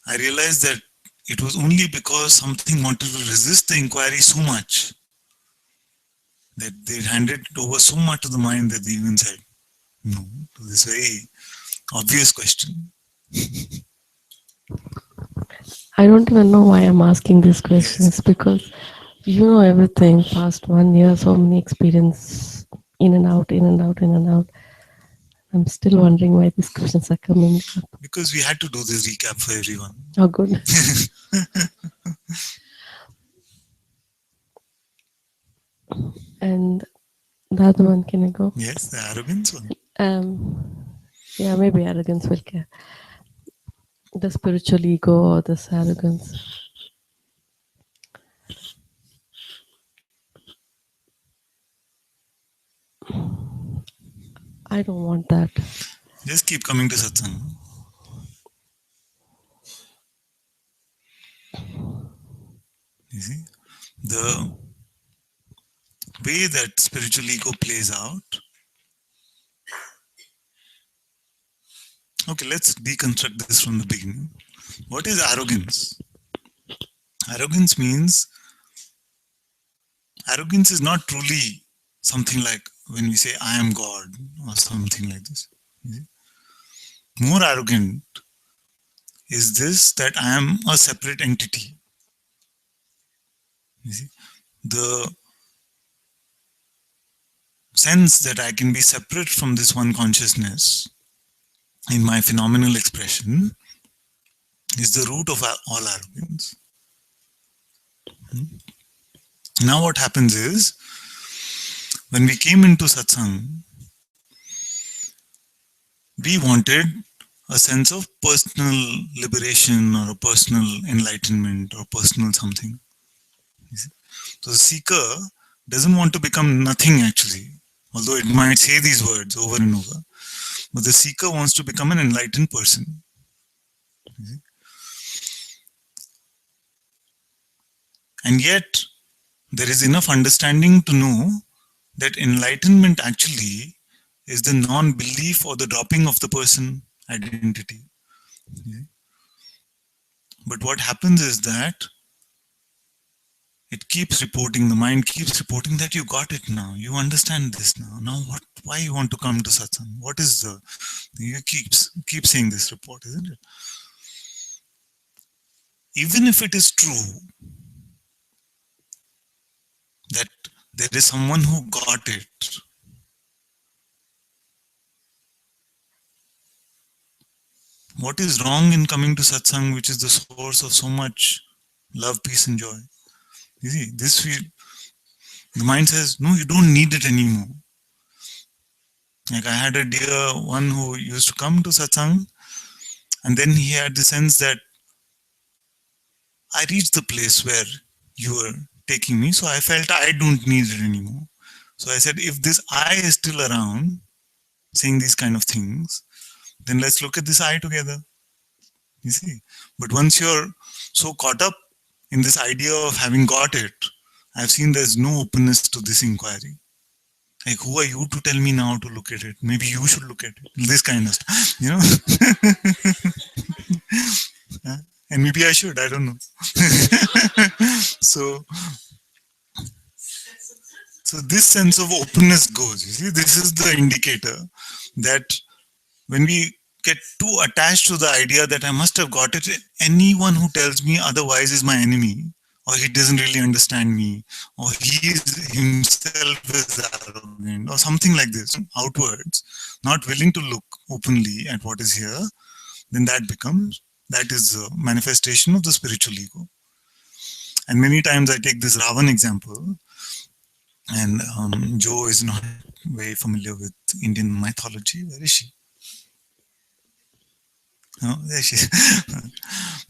I realized that it was only because something wanted to resist the inquiry so much that they handed it over so much to the mind that they even said no to this very obvious question. I don't even know why I'm asking these questions Yes. because you know everything. Past 1 year, so many experience in and out, in and out, in and out. I'm still wondering why these questions are coming up. Because we had to do this recap for everyone. Oh, good. And the other one, can I go? Yes, the arrogance one. Yeah, maybe arrogance will care. The spiritual ego or this arrogance. I don't want that. Just keep coming to Satsang. You see, the way that spiritual ego plays out. Okay, let's deconstruct this from the beginning. What is arrogance? Arrogance means, arrogance is not truly something like when we say I am God or something like this. More arrogant is this, that I am a separate entity. You see? The sense that I can be separate from this one consciousness in my phenomenal expression is the root of all arrogance. Now what happens is, when we came into satsang, we wanted a sense of personal liberation or a personal enlightenment or personal something. So the seeker doesn't want to become nothing actually, although it might say these words over and over. But the seeker wants to become an enlightened person. And yet, there is enough understanding to know that enlightenment actually is the non-belief or the dropping of the person identity. But what happens is that it keeps reporting, the mind keeps reporting that you got it now, you understand this now. Now what? Why you want to come to satsang? What is the? You keep saying this report, isn't it? Even if it is true that there is someone who got it, what is wrong in coming to satsang, which is the source of so much love, peace, and joy? You see, the mind says, no, you don't need it anymore. Like I had a dear one who used to come to satsang, and then he had the sense that I reached the place where you were taking me, so I felt I don't need it anymore. So I said, if this I is still around, saying these kind of things, then let's look at this I together. You see, but once you're so caught up in this idea of having got it, I've seen there's no openness to this inquiry. Like, who are you to tell me now to look at it? Maybe you should look at it. This kind of stuff, you know. And maybe I should, I don't know. So this sense of openness goes. You see, this is the indicator that when we get too attached to the idea that I must have got it, anyone who tells me otherwise is my enemy, or he doesn't really understand me, or he is himself is arrogant, or something like this, outwards, not willing to look openly at what is here, then that is a manifestation of the spiritual ego. And many times I take this Ravan example, and Joe is not very familiar with Indian mythology. Where is she? Oh, there she is.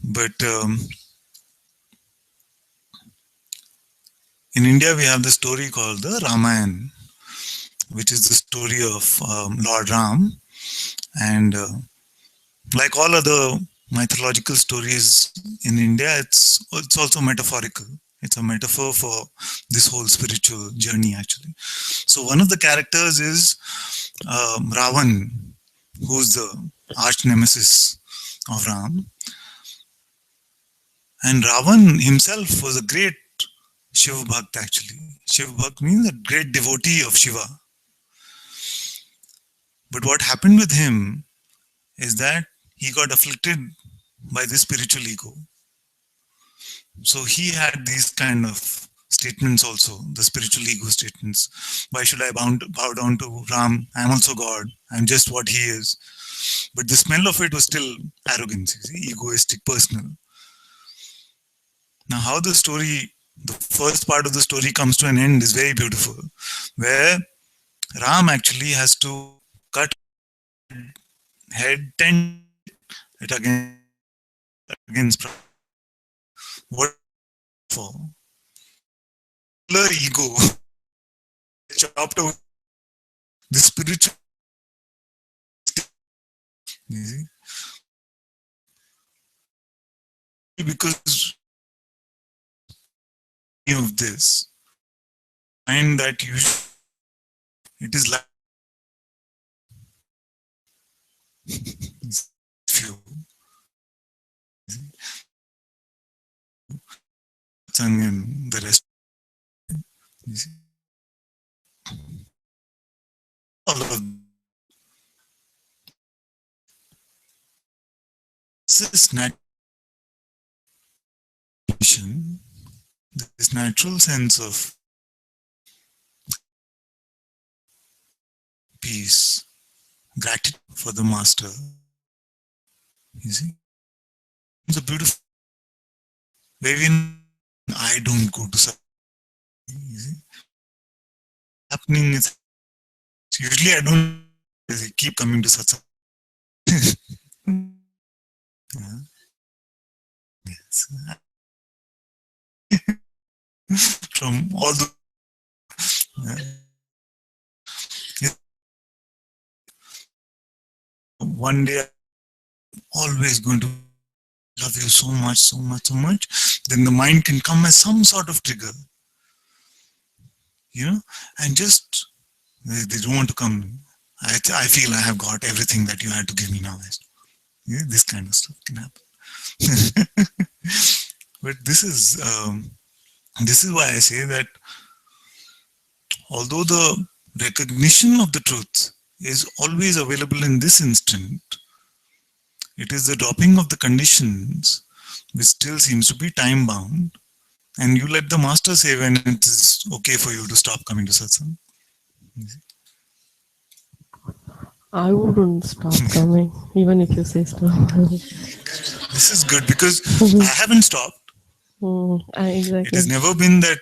But in India, we have the story called the Ramayana, which is the story of Lord Ram. And like all other mythological stories in India, it's also metaphorical. It's a metaphor for this whole spiritual journey, actually. So one of the characters is Ravan, who's the arch nemesis of Ram. And Ravan himself was a great Shiva Bhakt, actually. Shiva Bhakt means a great devotee of Shiva. But what happened with him is that he got afflicted by this spiritual ego. So he had these kind of statements also, the spiritual ego statements. Why should I bow down to Ram? I'm also God. I'm just what he is. But the smell of it was still arrogance, you see, egoistic, personal. Now how the first part of the story comes to an end is very beautiful, where Ram actually has to cut head 10 it against what for? Ego chopped out the spiritual, you see? Because of this, and that it is like few and the rest. You see? All of this this natural sense of peace, gratitude for the master. You see, it's a beautiful wherein I don't go to satsang. You see, happening is usually I don't keep coming to satsang. Yeah. Yes. From all the one day I'm always going to love you so much, so much, so much, then the mind can come as some sort of trigger, and just they don't want to come. I feel I have got everything that you had to give me now. Yeah, this kind of stuff can happen. But this is why I say that although the recognition of the truth is always available in this instant, it is the dropping of the conditions which still seems to be time bound. And you let the master say when it is okay for you to stop coming to satsang. I wouldn't stop coming, even if you say stop. This is good because I haven't stopped. It Exactly. has never been that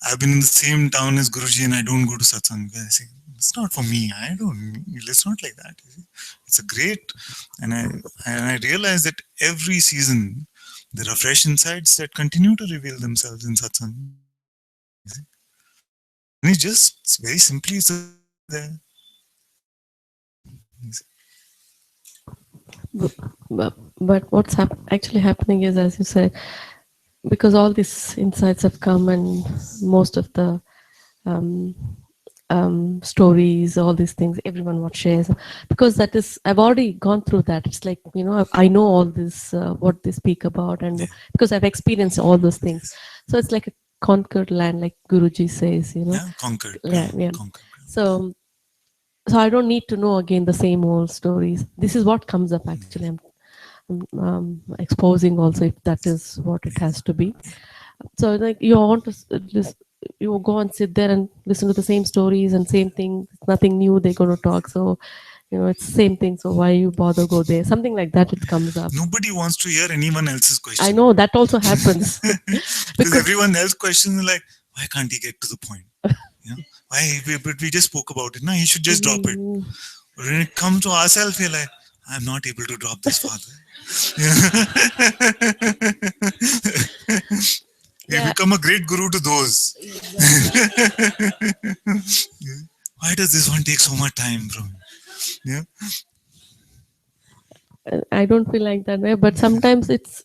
I've been in the same town as Guruji and I don't go to satsang. I say, it's not for me. It's not like that. It's a great, and I realize that every season there are fresh insights that continue to reveal themselves in satsang. And it's just very simply there. But what's actually happening is, as you said, because all these insights have come and most of the stories, all these things, everyone what shares, because that is, I've already gone through that. It's like, I know all this, what they speak about, and because I've experienced all those things. So it's like a conquered land, like Guruji says, Yeah, conquered. Yeah. Conquered. So I don't need to know again the same old stories. This is what comes up actually. I'm exposing also, if that is what it has to be. So like you want to you go and sit there and listen to the same stories and same thing. Nothing new they're going to talk. So it's the same thing. So why you bother go there? Something like that. It comes up. Nobody wants to hear anyone else's question. I know that also happens. because everyone else questions are like, why can't he get to the point? Why? But we just spoke about it. No, he should just drop it. But when it comes to ourselves, we're like, I'm not able to drop this father. We become a great guru to those. Why does this one take so much time from you? I don't feel like that way, but sometimes it's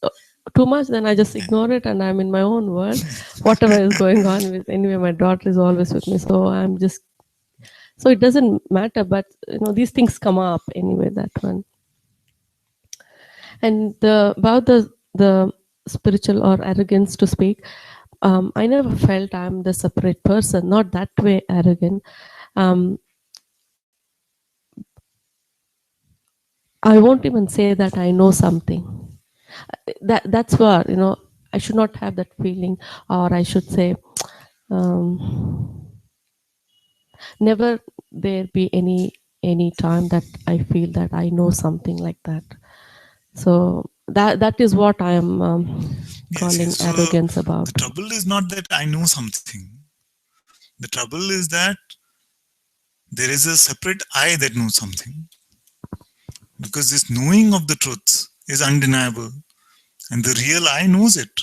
too much, then I just ignore it and I'm in my own world. Whatever is going on with, anyway, my daughter is always with me, so I'm just, so it doesn't matter, but these things come up anyway, that one. And about the spiritual or arrogance to speak, I never felt I'm the separate person, not that way arrogant. I won't even say that I know something. That's where I should not have that feeling, or I should say, never there be any time that I feel that I know something like that. So that is what I am calling So arrogance about. The trouble is not that I know something. The trouble is that there is a separate I that knows something. Because this knowing of the truth is undeniable. And the real I knows it.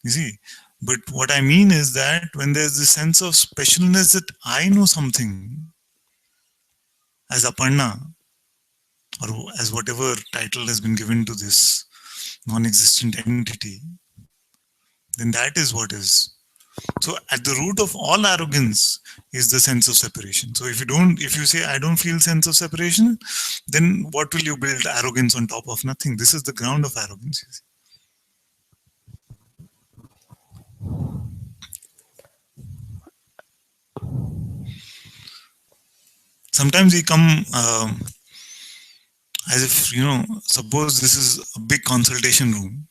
You see? But what I mean is that when there's this sense of specialness that I know something, as Aparna, or as whatever title has been given to this non-existent entity, then that is what is. So at the root of all arrogance is the sense of separation. So if you say I don't feel sense of separation, then what will you build arrogance on top of? Nothing. This is the ground of arrogance. You see. Sometimes we come as if, suppose this is a big consultation room,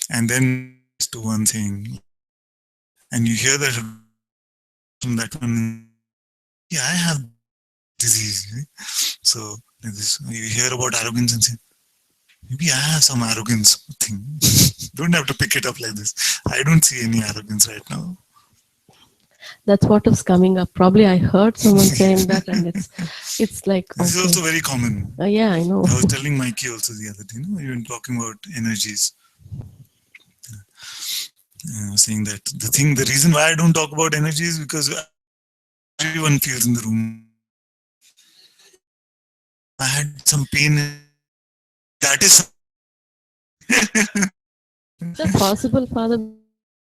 and then to one thing, and you hear that from that one, Yeah, I have disease. So like this, you hear about arrogance and say, maybe I have some arrogance thing. Don't have to pick it up like this. I don't see any arrogance right now. That's what is coming up. Probably I heard someone saying that, and it's like, This is okay, also very common. yeah, I know. I was telling Mikey also the other day, you were talking about energies. Saying that the reason why I don't talk about energy is because everyone feels in the room. I had some pain. That is. Is that possible, Father?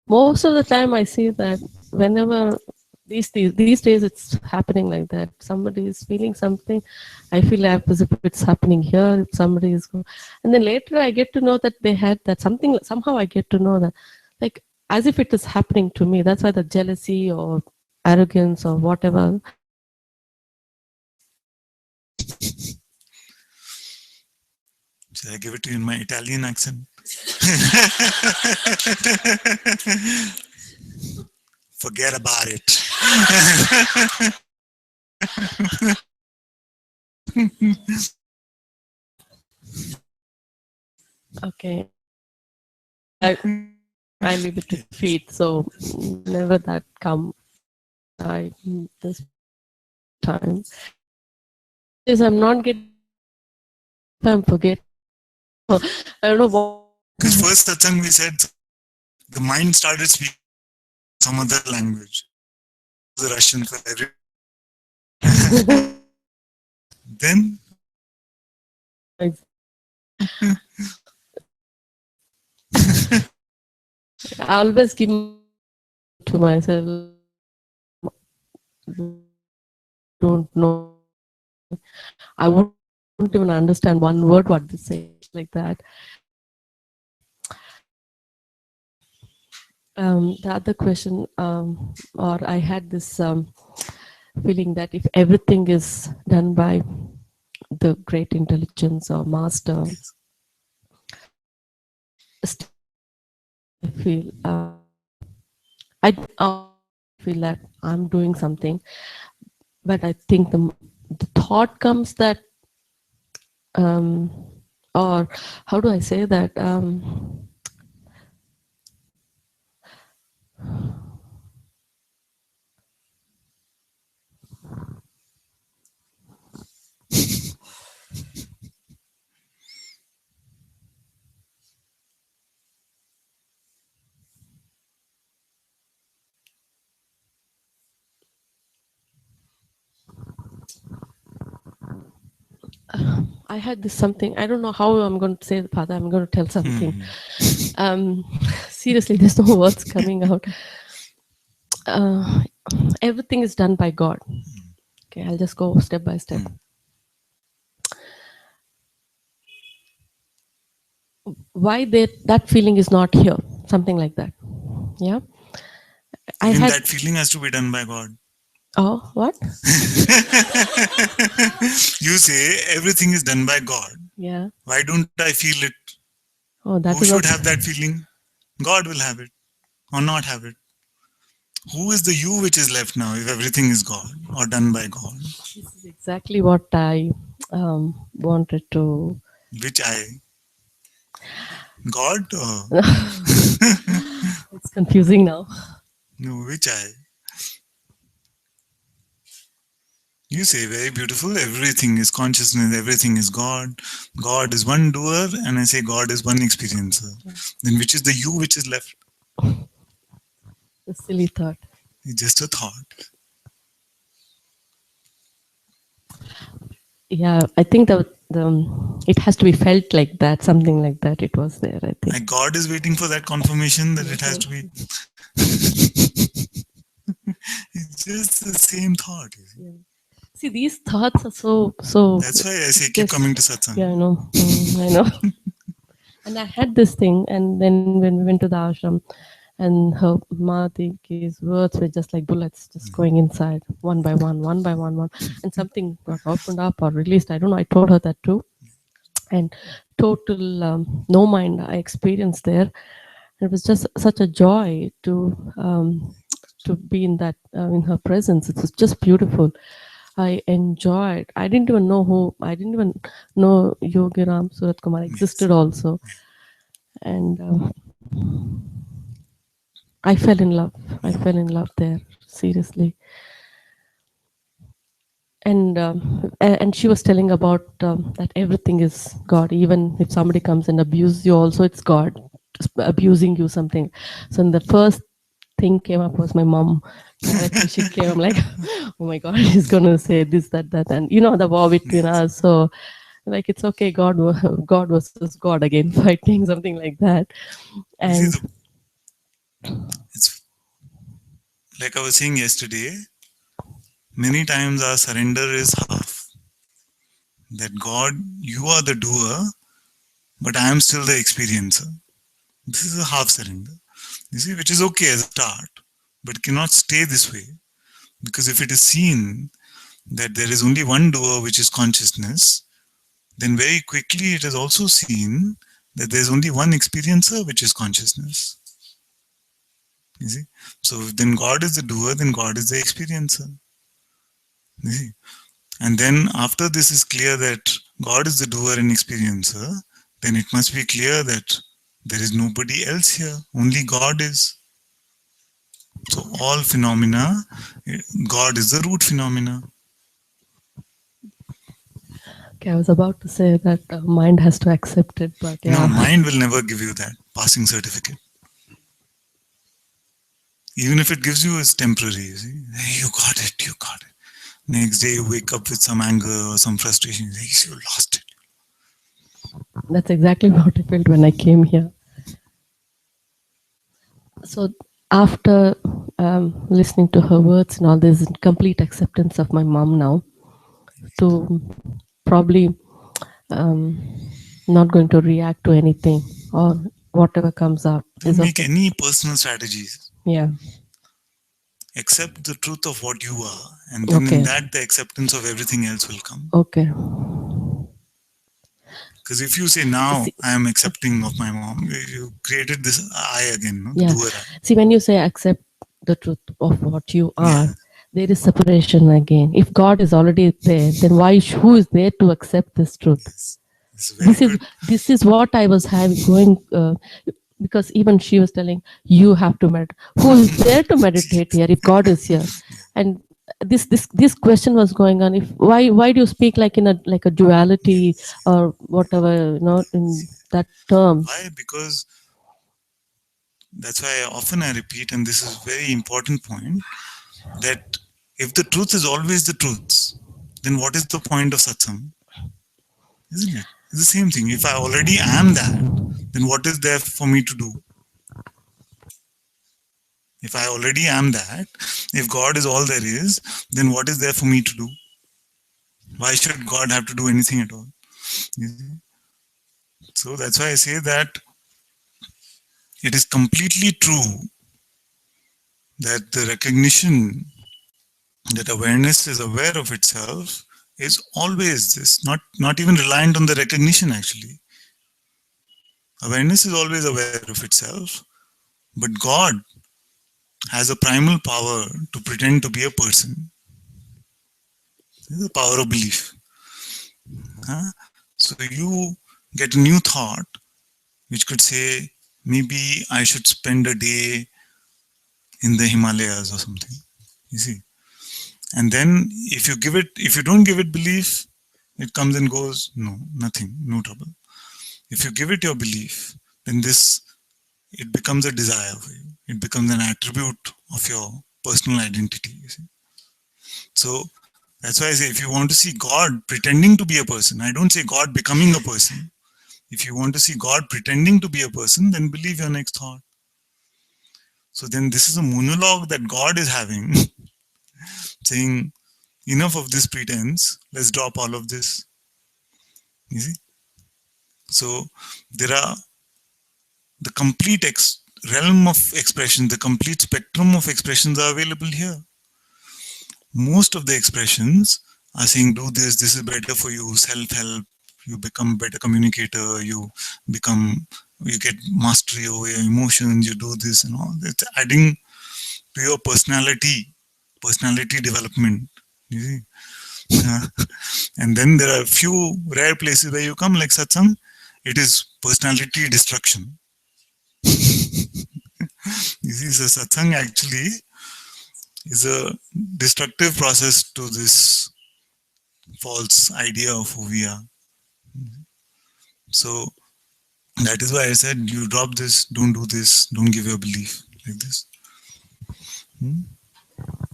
Most of the time, I see that whenever these days it's happening like that. Somebody is feeling something, I feel as if it's happening here. If somebody is, and then later I get to know that they had that something. Somehow I get to know that, like as if it is happening to me. That's why the jealousy or arrogance or whatever. Should I give it to you in my Italian accent? Forget about it. Okay, I leave it to feet. So whenever that come, I this time is I'm not getting. I'm forgetting. I don't know what. Because first satsang we said the mind started speaking some other language. The Russian for every. Then I always give to myself. Don't know. I won't even understand one word what they say like that. The other question, or I had this feeling that if everything is done by the great intelligence or master, I feel I feel that I'm doing something, but I think the thought comes that, or how do I say that? I had this something. I don't know how I'm going to say it, Father. I'm going to tell something. Seriously, there's no words coming out. Everything is done by God. Okay, I'll just go step by step. Why that feeling is not here? Something like that. Yeah. even that feeling has to be done by God. Oh, what? You say everything is done by God. Yeah. Why don't I feel it? Oh, that Who is should have that feeling? God will have it or not have it. Who is the you which is left now if everything is God or done by God? This is exactly what I wanted to. Which I? God? Or? It's confusing now. No, which I? You say very beautiful, everything is consciousness, everything is God. God is one doer, and I say God is one experiencer. Then which is the you which is left? A silly thought. It's just a thought. Yeah, I think the it has to be felt like that, something like that. It was there, I think. Like God is waiting for that confirmation that it has to be. It's just the same thought. Yeah. See, these thoughts are so. That's why I say keep coming to satsang. Yeah, I know. I know. And I had this thing, and then when we went to the ashram, and her Mati's words were just like bullets, just going inside one by one, and something got opened up or released. I don't know. I told her that too, and total no mind I experienced there. It was just such a joy to to be in that in her presence. It was just beautiful. I enjoyed. I didn't even know Yogi Ram Surat Kumar existed also, and I fell in love. I fell in love there, seriously. And she was telling about that everything is God. Even if somebody comes and abuses you, also it's God abusing you, something. So in the first thing came up was my mom. Directly she came. I'm like, oh my God, she's gonna say this, that, and the war between us. So like, it's okay. God versus God again, fighting, something like that. And It's like I was saying yesterday, many times our surrender is half. That God, you are the doer, but I am still the experiencer. This is a half surrender. You see, which is okay as a start, but cannot stay this way. Because if it is seen that there is only one doer, which is consciousness, then very quickly it is also seen that there is only one experiencer, which is consciousness. You see? So if then God is the doer, then God is the experiencer. You see? And then after this is clear that God is the doer and experiencer, then it must be clear that there is nobody else here, only God is. So all phenomena, God is the root phenomena. okay, I was about to say that mind has to accept it, but yeah. No, mind will never give you that passing certificate. Even if it gives you, it's temporary. You see? Hey, you got it, you got it. Next day you wake up with some anger or some frustration. You lost it. That's exactly what I felt when I came here. So after listening to her words and all, there's complete acceptance of my mom now, to probably not going to react to anything or whatever comes up. Don't make okay. any personal strategies. Yeah. Accept the truth of what you are, and then in that the acceptance of everything else will come. Okay. Because if you say now I am accepting of my mom, you created this I again, no? Yeah. Doer I. See, when you say accept the truth of what you are, there is separation again. If God is already there, then who is there to accept this truth? This is what I was going. Because even she was telling, you have to meditate. Who is there to meditate here if God is here? And this question was going on. If why do you speak like in a duality or whatever, in that term? Why? Because that's why often I repeat, and this is a very important point, that if the truth is always the truth, then what is the point of satsang? Isn't it? It's the same thing. If I already am that, then what is there for me to do? If I already am that, if God is all there is, then what is there for me to do? Why should God have to do anything at all? So that's why I say that it is completely true that the recognition that awareness is aware of itself is always this, not even reliant on the recognition actually. Awareness is always aware of itself, but God has a primal power to pretend to be a person. This is the power of belief. So you get a new thought which could say, maybe I should spend a day in the Himalayas or something. You see? And then if you don't give it belief, it comes and goes, no, nothing, no trouble. If you give it your belief, then it becomes a desire for you. It becomes an attribute of your personal identity. You see? So that's why I say, if you want to see God pretending to be a person, I don't say God becoming a person. If you want to see God pretending to be a person, then believe your next thought. So then this is a monologue that God is having, saying, enough of this pretense, let's drop all of this. You see? So there are the complete realm of expression, the complete spectrum of expressions are available here. Most of the expressions are saying, do this is better for you, self-help, you become a better communicator, you get mastery over your emotions, you do this and all. It's adding to your personality development. You see? And then there are a few rare places where you come, like satsang, it is personality destruction. You see, so satsang actually is a destructive process to this false idea of who we are. So that is why I said, you drop this, don't do this, don't give your belief like this.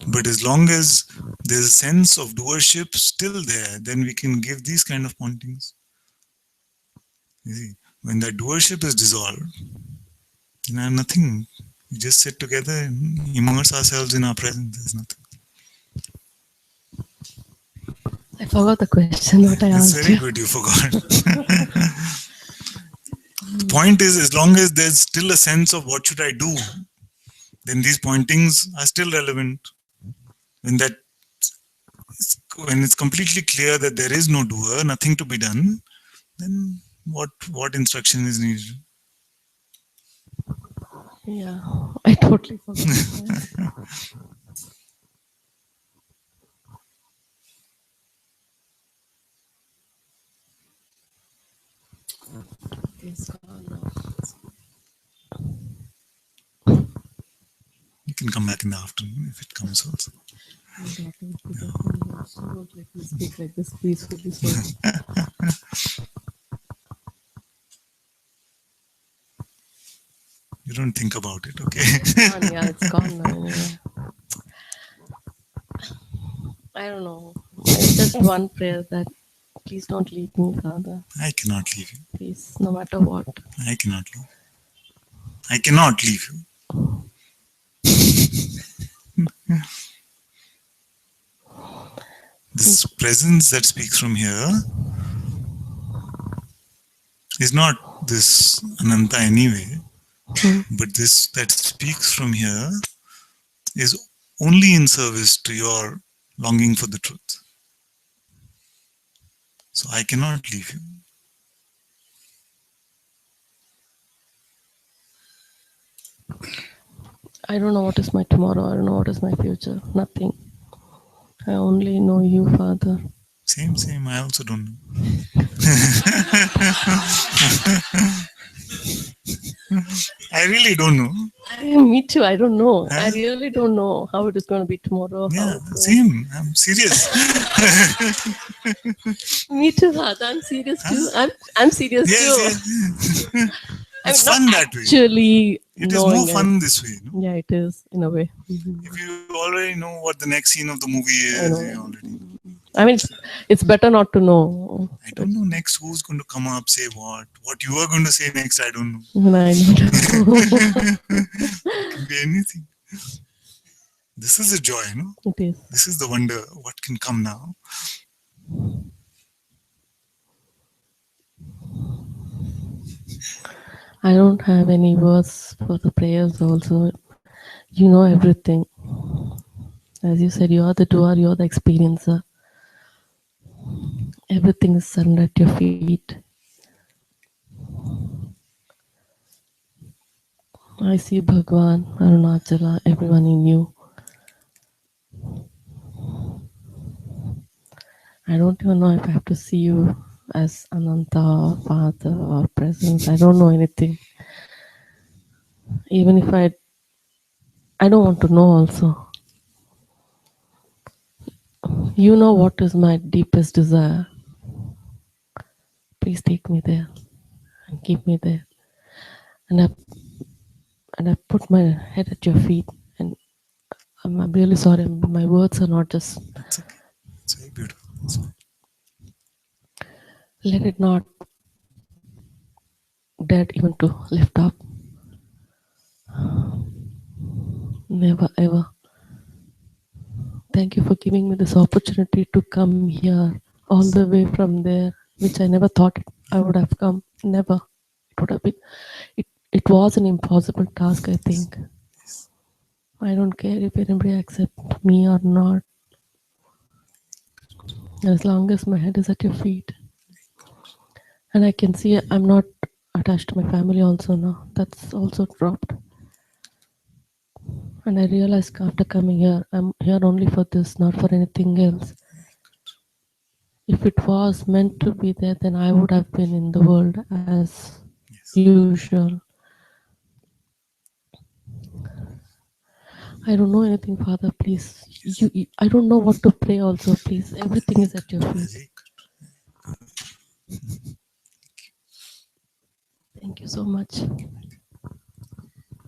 But as long as there's a sense of doership still there, then we can give these kind of pointings. You see, when that doership is dissolved, then I have nothing. We just sit together and immerse ourselves in our presence. There's nothing. I forgot the question what I It's asked very you. good you forgot. The point is, as long as there's still a sense of what should I do, then these pointings are still relevant. When it's completely clear that there is no doer, nothing to be done, then what instruction is needed? Yeah, I totally forgot. It's gone now. You can come back in the afternoon if it comes also. My daughter would be definitely, she won't let me speak like this peacefully. So You don't think about it, okay? it's gone. Yeah, it's gone now. Anyway. I don't know. It's just one prayer that please don't leave me, Father. I cannot leave you. Please, no matter what. I cannot leave. I cannot leave you. This presence that speaks from here is not this Ananta anyway, but this that speaks from here is only in service to your longing for the truth. So I cannot leave you. I don't know what is my tomorrow. I don't know what is my future. Nothing. I only know you, Father. Same. I also don't know. I really don't know. Me too. I don't know. Huh? I really don't know how it is going to be tomorrow. Yeah, same. I'm serious. Me too, Father. I'm serious too. I'm serious too. Yes. It's I'm fun not that way. actually It is more knowing fun this way. No? Yeah, it is in a way. If you already know what the next scene of the movie I is, know. you already. I mean, it's better not to know. I don't know next who's going to come up, say what. What you are going to say next, I don't know. I know. It can be anything. This is a joy, no? It is. This is the wonder. What can come now? I don't have any words for the prayers also. You know everything. As you said, you are the doer, you are the experiencer. Everything is surrendered at your feet. I see Bhagwan, Arunachala, everyone in you. I don't even know if I have to see you as Ananta or Father or Presence. I don't know anything. Even if I don't want to know also. You know what is my deepest desire. Please take me there and keep me there. And I put my head at your feet, and I'm really sorry. My words are not just. It's okay. It's very beautiful. It's fine. Let it not dare even to lift up. Never ever. Thank you for giving me this opportunity to come here all the way from there, which I never thought I would have come. Never. It would have been. It was an impossible task, I think. I don't care if anybody accepts me or not. As long as my head is at your feet. And I can see I'm not attached to my family also now. That's also dropped. And I realized after coming here, I'm here only for this, not for anything else. If it was meant to be there, then I would have been in the world as Yes. usual. I don't know anything, Father. Please, I don't know what to pray. Also, please, everything is at your feet. Mataji. Thank you so much.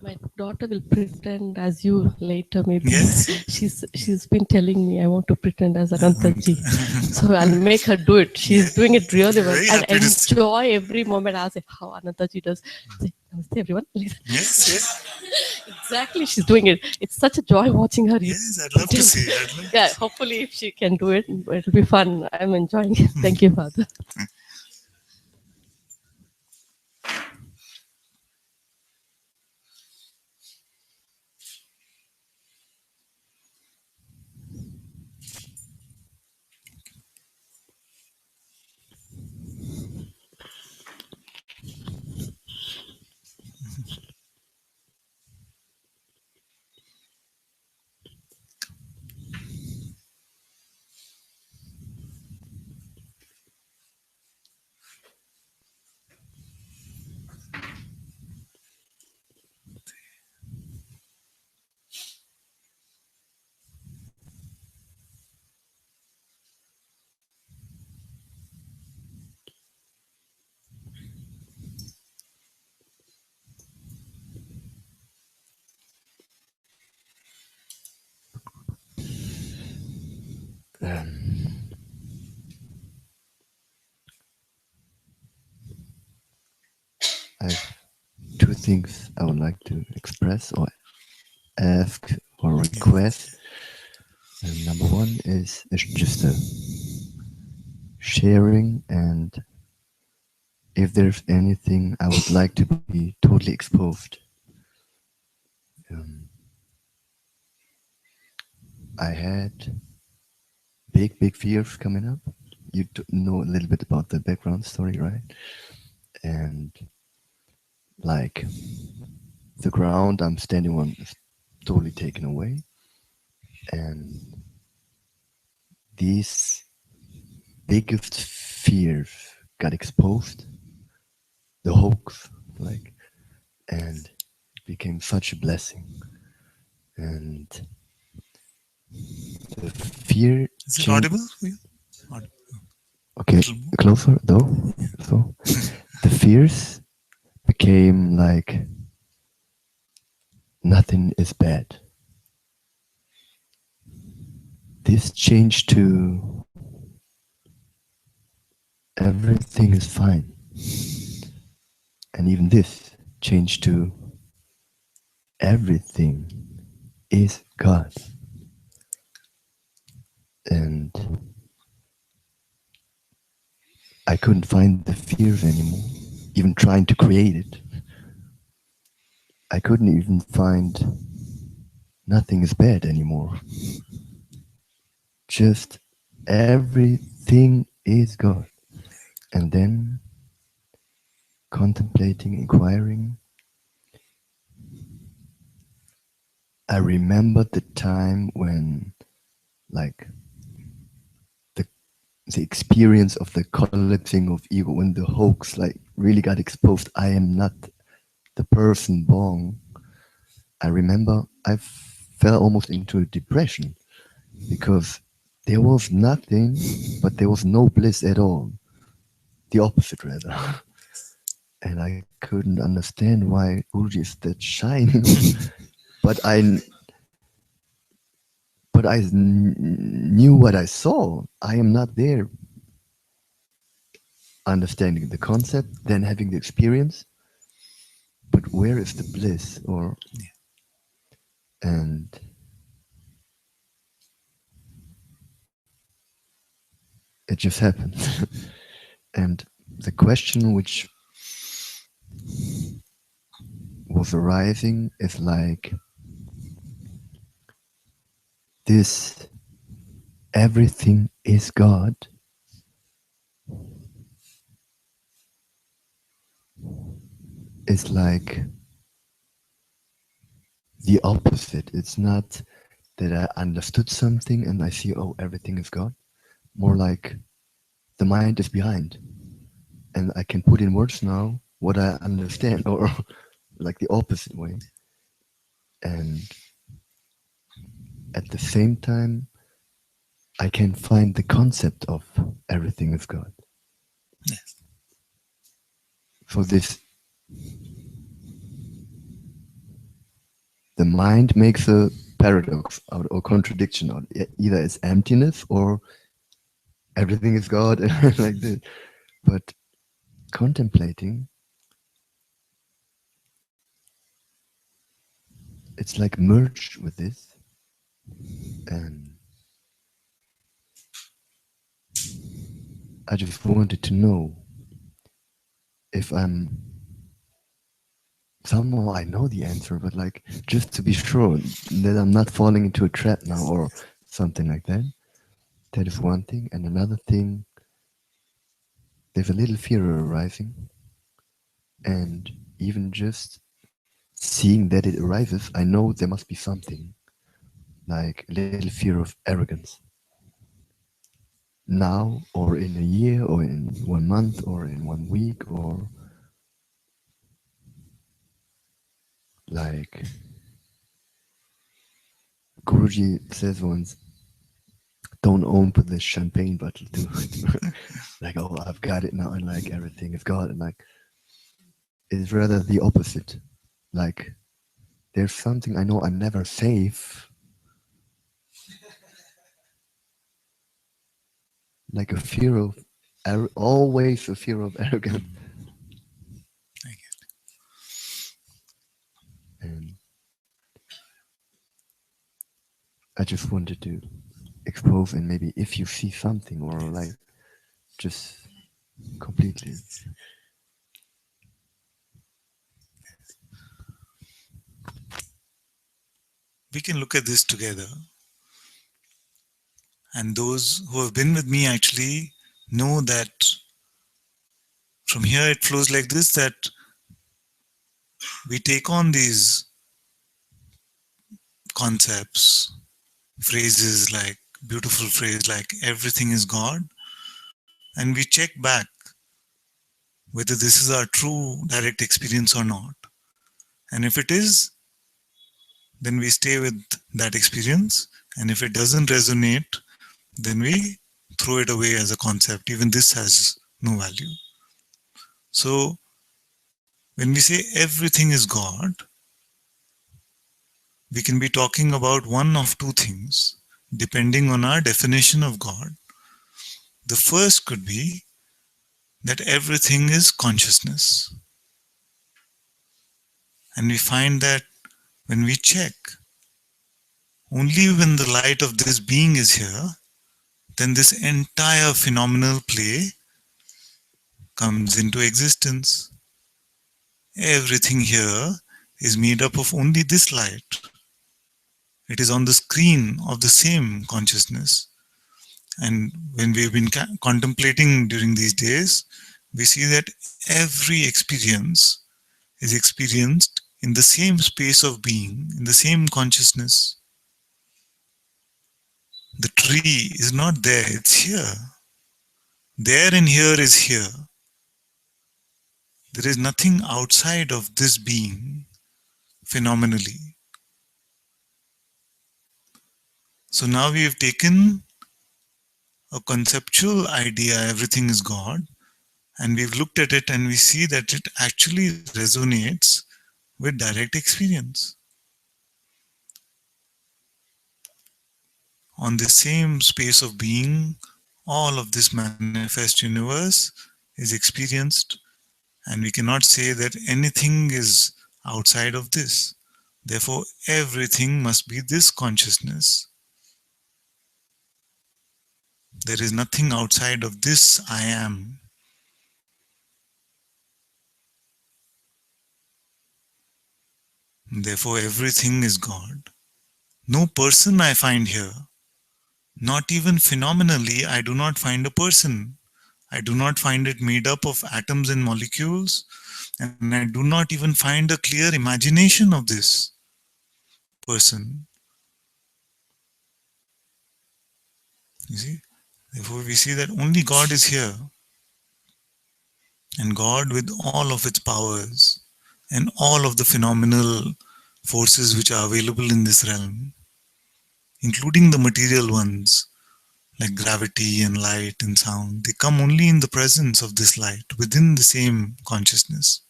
My daughter will pretend as you later. Maybe Yes. she's been telling me I want to pretend as Anantaji, so I'll make her do it. She's doing it really well. Very I'll happy to see. enjoy every moment. I'll say how Anantaji does. Say, Namaste, everyone. Yes, yes. Exactly, she's doing it. It's such a joy watching her. Yes, I'd love to pretend. see. I'd love Yeah, to see. hopefully if she can do it, it'll be fun. I'm enjoying it. Thank you, Father. I have two things I would like to express or ask or request. And number one is just a sharing, and if there's anything I would like to be totally exposed. I had big fears coming up. You know a little bit about the background story, right? And like the ground I'm standing on is totally taken away, and these biggest fears got exposed, the hoax, like, and it became such a blessing. And the fear Is it audible for you? Okay, closer though. So the fears became like nothing is bad. This changed to everything is fine. And even this changed to everything is God. And I couldn't find the fears anymore, even trying to create it. I couldn't even find nothing is bad anymore. Just everything is God. And then contemplating, inquiring, I remembered the time when, like, the experience of the collapsing of ego, when the hoax like really got exposed. I am not the person born. I remember I fell almost into a depression because there was nothing, but there was no bliss at all. The opposite, rather. And I couldn't understand why Uji is that shining. but I knew what I saw. I am not there. Understanding the concept, then having the experience. But where is the bliss? And it just happened. And the question which was arising is like this: everything is God. It's like the opposite. It's not that I understood something and I see, oh, everything is God. More like the mind is behind. And I can put in words now what I understand, or like the opposite way. And at the same time, I can find the concept of everything is God. Yes. So this, the mind makes a paradox out or contradiction out. Either it's emptiness or everything is God, and like this. But contemplating, it's like merged with this, and I just wanted to know if I'm somehow I know the answer, but like just to be sure that I'm not falling into a trap now or something like that. That is one thing, and another thing, there's a little fear arising, and even just seeing that it arises, I know there must be something, like a little fear of arrogance. Now, or in a year, or in 1 month, or in 1 week, or like Guruji says once, don't open the champagne bottle too. Like, oh, I've got it now, and like everything is God, and like it's rather the opposite. Like there's something I know I'm never safe, like a fear of always a fear of arrogance. I get it. And I just wanted to expose, and maybe if you see something or like just completely. We can look at this together. And those who have been with me actually know that from here it flows like this, that we take on these concepts, phrases like, beautiful phrase like everything is God, and we check back whether this is our true direct experience or not. And if it is, then we stay with that experience. And if it doesn't resonate, then we throw it away as a concept. Even this has no value. So when we say everything is God, we can be talking about one of two things, depending on our definition of God. The first could be that everything is consciousness. And we find that when we check, only when the light of this being is here, then this entire phenomenal play comes into existence. Everything here is made up of only this light. It is on the screen of the same consciousness. And when we've been contemplating during these days, we see that every experience is experienced in the same space of being, in the same consciousness. The tree is not there, it's here. There and here is here. There is nothing outside of this being phenomenally. So now we have taken a conceptual idea, everything is God, and we've looked at it and we see that it actually resonates with direct experience. On the same space of being, all of this manifest universe is experienced, and we cannot say that anything is outside of this. Therefore, everything must be this consciousness. There is nothing outside of this I am. Therefore, everything is God. No person I find here. Not even phenomenally, I do not find a person. I do not find it made up of atoms and molecules, and I do not even find a clear imagination of this. person. You see? Therefore, we see that only God is here. And God, with all of its powers and all of the phenomenal forces which are available in this realm, including the material ones like gravity and light and sound, they come only in the presence of this light within the same consciousness.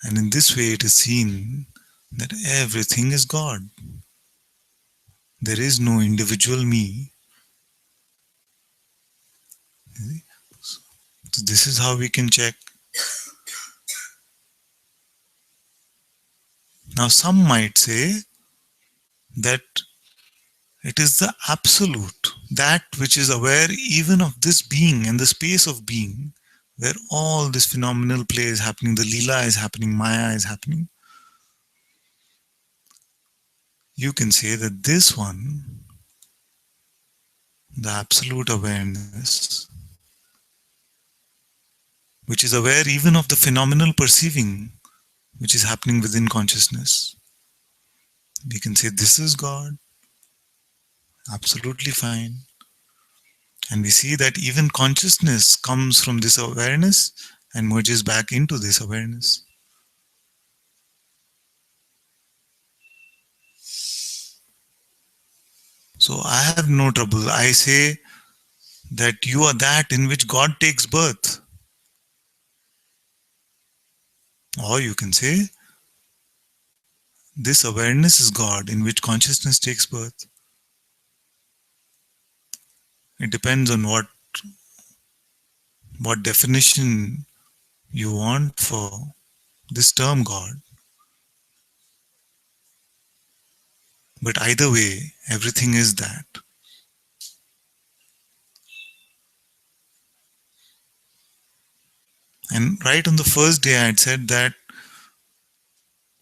And in this way, it is seen that everything is God. There is no individual me. So this is how we can check. Now, some might say that it is the absolute, that which is aware even of this being and the space of being, where all this phenomenal play is happening, the Leela is happening, Maya is happening. You can say that this one, the absolute awareness, which is aware even of the phenomenal perceiving which is happening within consciousness, we can say this is God, absolutely fine. And we see that even consciousness comes from this awareness and merges back into this awareness. So I have no trouble. I say that you are that in which God takes birth. Or you can say, this awareness is God in which consciousness takes birth. It depends on what definition you want for this term God. But either way, everything is that. And right on the first day I had said that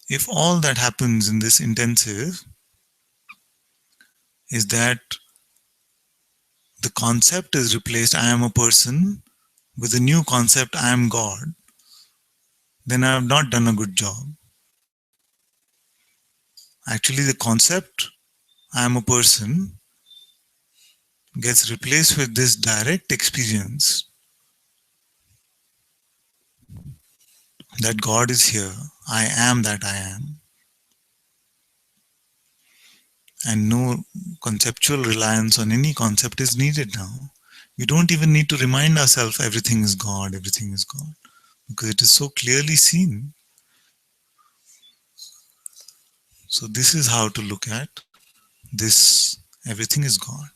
if all that happens in this intensive is that the concept is replaced, I am a person, with the new concept, I am God, then I have not done a good job. Actually, the concept, I am a person, gets replaced with this direct experience that God is here, I am that I am. And no conceptual reliance on any concept is needed now. We don't even need to remind ourselves everything is God, because it is so clearly seen. So this is how to look at this, everything is God.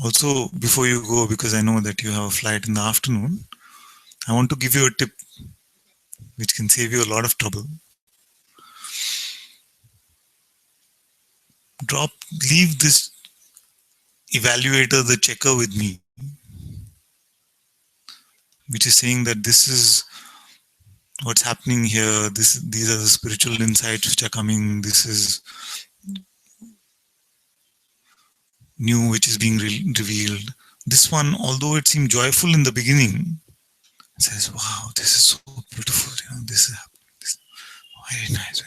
Also, before you go, because I know that you have a flight in the afternoon, I want to give you a tip which can save you a lot of trouble. Leave this evaluator, the checker with me, which is saying that this is what's happening here, these are the spiritual insights which are coming, this is new which is being revealed. This one, although it seemed joyful in the beginning, it says, wow, this is so beautiful, this is happening, this, very nice.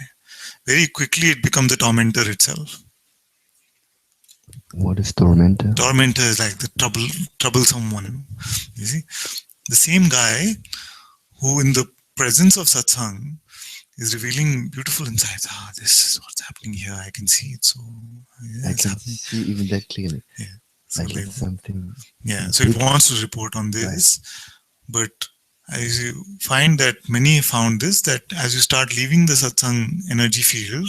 Very quickly it becomes a tormentor itself. What is tormentor? Tormentor is like the troublesome one. You see, the same guy who in the presence of satsang is revealing beautiful insights. This is what's happening here. I can see it. So I can see even that clearly. Yeah. So like it's something. Yeah. So it wants to report on this, right. But as you find that many found this, that as you start leaving the satsang energy field,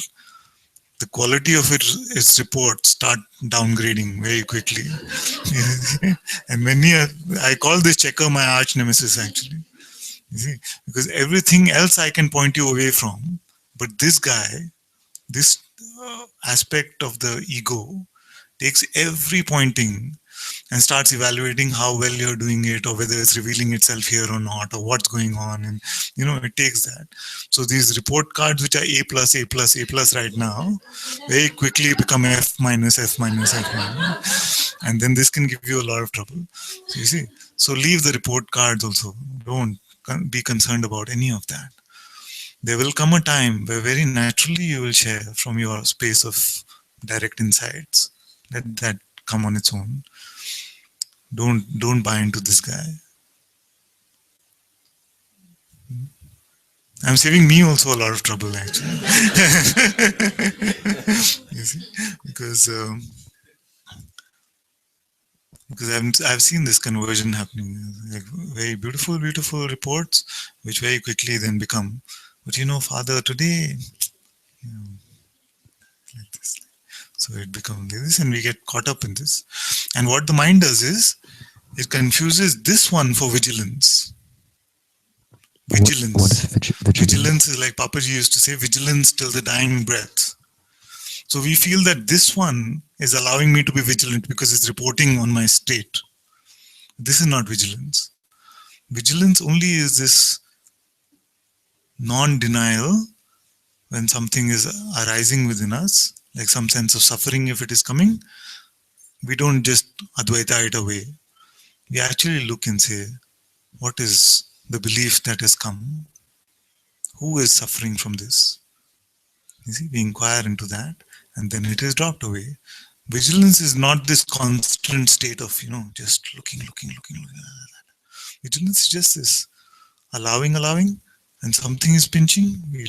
the quality of its reports start downgrading very quickly. And I call this checker my arch nemesis actually. You see, because everything else I can point you away from, but this guy, this aspect of the ego takes every pointing and starts evaluating how well you're doing it, or whether it's revealing itself here or not, or what's going on. And it takes that. So these report cards, which are A plus, A plus, A plus right now, very quickly become F minus, F minus, F minus. And then this can give you a lot of trouble. So you see, so leave the report cards also. Don't be concerned about any of that. There will come a time where very naturally you will share from your space of direct insights. Let that come on its own. Don't buy into this guy. I'm saving me also a lot of trouble, actually. You see, because I've seen this conversion happening, like very beautiful reports, which very quickly then become, but Father, today, like this. So it becomes this, and we get caught up in this. And what the mind does is, it confuses this one for vigilance. Vigilance. What is vigilance? Vigilance is like Papaji used to say, vigilance till the dying breath. So we feel that this one is allowing me to be vigilant because it's reporting on my state. This is not vigilance. Vigilance only is this non-denial when something is arising within us, like some sense of suffering if it is coming. We don't just Advaita it away. We actually look and say, what is the belief that has come? Who is suffering from this? You see, we inquire into that, and then it is dropped away. Vigilance is not this constant state of, just looking. Vigilance is just this allowing, and something is pinching, we'll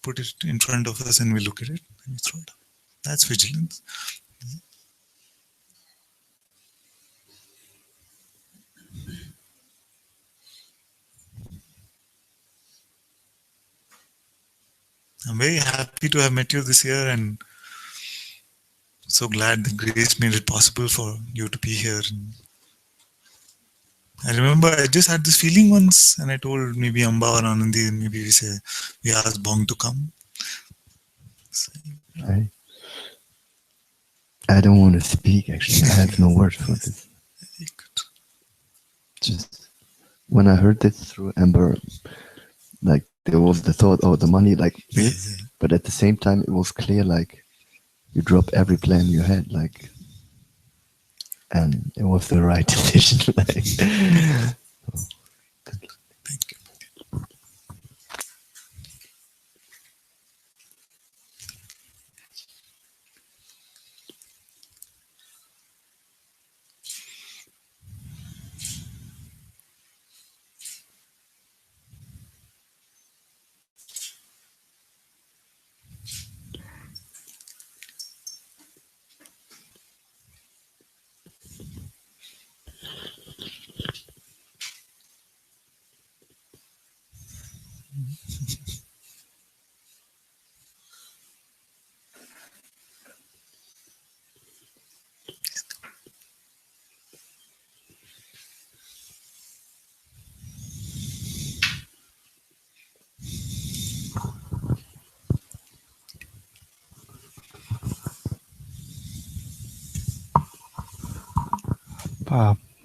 put it in front of us and we look at it and we throw it up. That's vigilance. I'm very happy to have met you this year, and so glad that Grace made it possible for you to be here. And I remember I just had this feeling once, and I told maybe Amba or Anandi, and maybe we asked Bong to come. So, I don't want to speak, actually. I have no words for this. very good. Just when I heard this through Amber, like there was the thought, oh, the money, like, Yeah. but at the same time, it was clear, like, you drop every plan you had, like, and it was the right decision. Like, Thank you.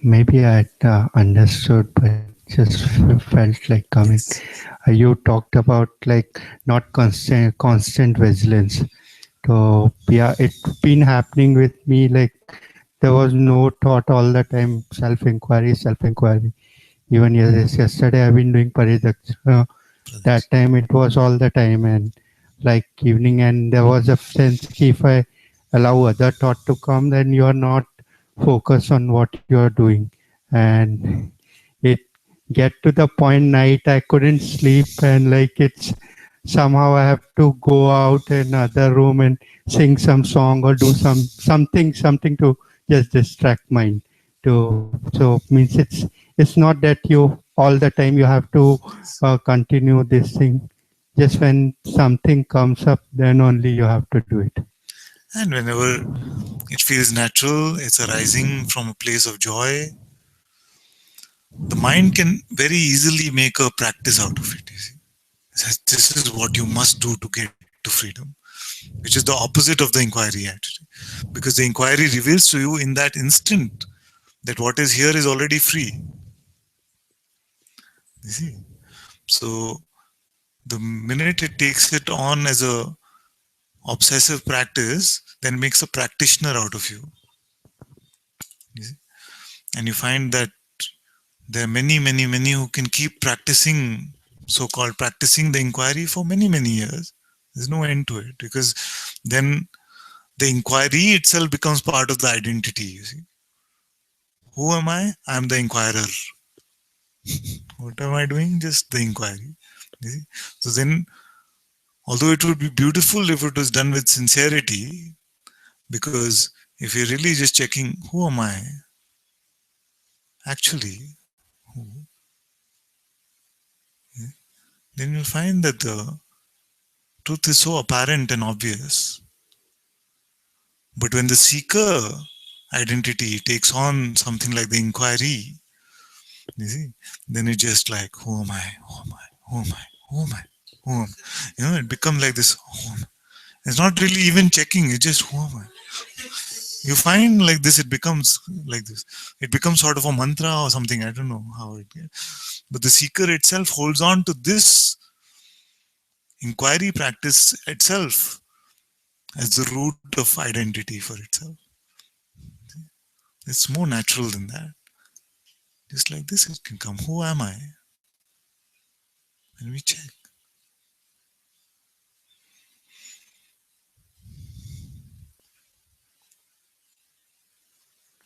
Maybe I understood, but just felt like coming. You talked about like not constant vigilance. So yeah, it's been happening with me. Like there was no thought all the time. Self-inquiry. Even yesterday, I've been doing paridaksha. That time it was all the time, and like evening, and there was a sense that if I allow other thought to come, then you are not focused on what you are doing, and it get to the point night I couldn't sleep, and like it's somehow I have to go out in another room and sing some song or do something to just distract mind. So means it's not that you all the time you have to continue this thing. Just when something comes up, then only you have to do it. And whenever it feels natural, it's arising from a place of joy, the mind can very easily make a practice out of it. You see? This is what you must do to get to freedom, which is the opposite of the inquiry actually. Because the inquiry reveals to you in that instant that what is here is already free. You see? So the minute it takes it on as a obsessive practice, then makes a practitioner out of you. You see? And you find that there are many who can keep practicing, so-called practicing the inquiry for many years. There's no end to it, because then the inquiry itself becomes part of the identity. You see, who am I? I'm the inquirer. What am I doing? Just the inquiry. You see? So then, although it would be beautiful if it was done with sincerity, because if you're really just checking, who am I? Actually, who? Then you'll find that the truth is so apparent and obvious. But when the seeker identity takes on something like the inquiry, you see, then it's just like, who am I? Who am I? Who am I? Who am I? Who am I? You know, it becomes like this. Who am I? It's not really even checking. It's just, who am I? You find like this, it becomes like this. It becomes sort of a mantra or something. I don't know how it gets. But the seeker itself holds on to this inquiry practice itself as the root of identity for itself. It's more natural than that. Just like this, it can come. Who am I? And we check.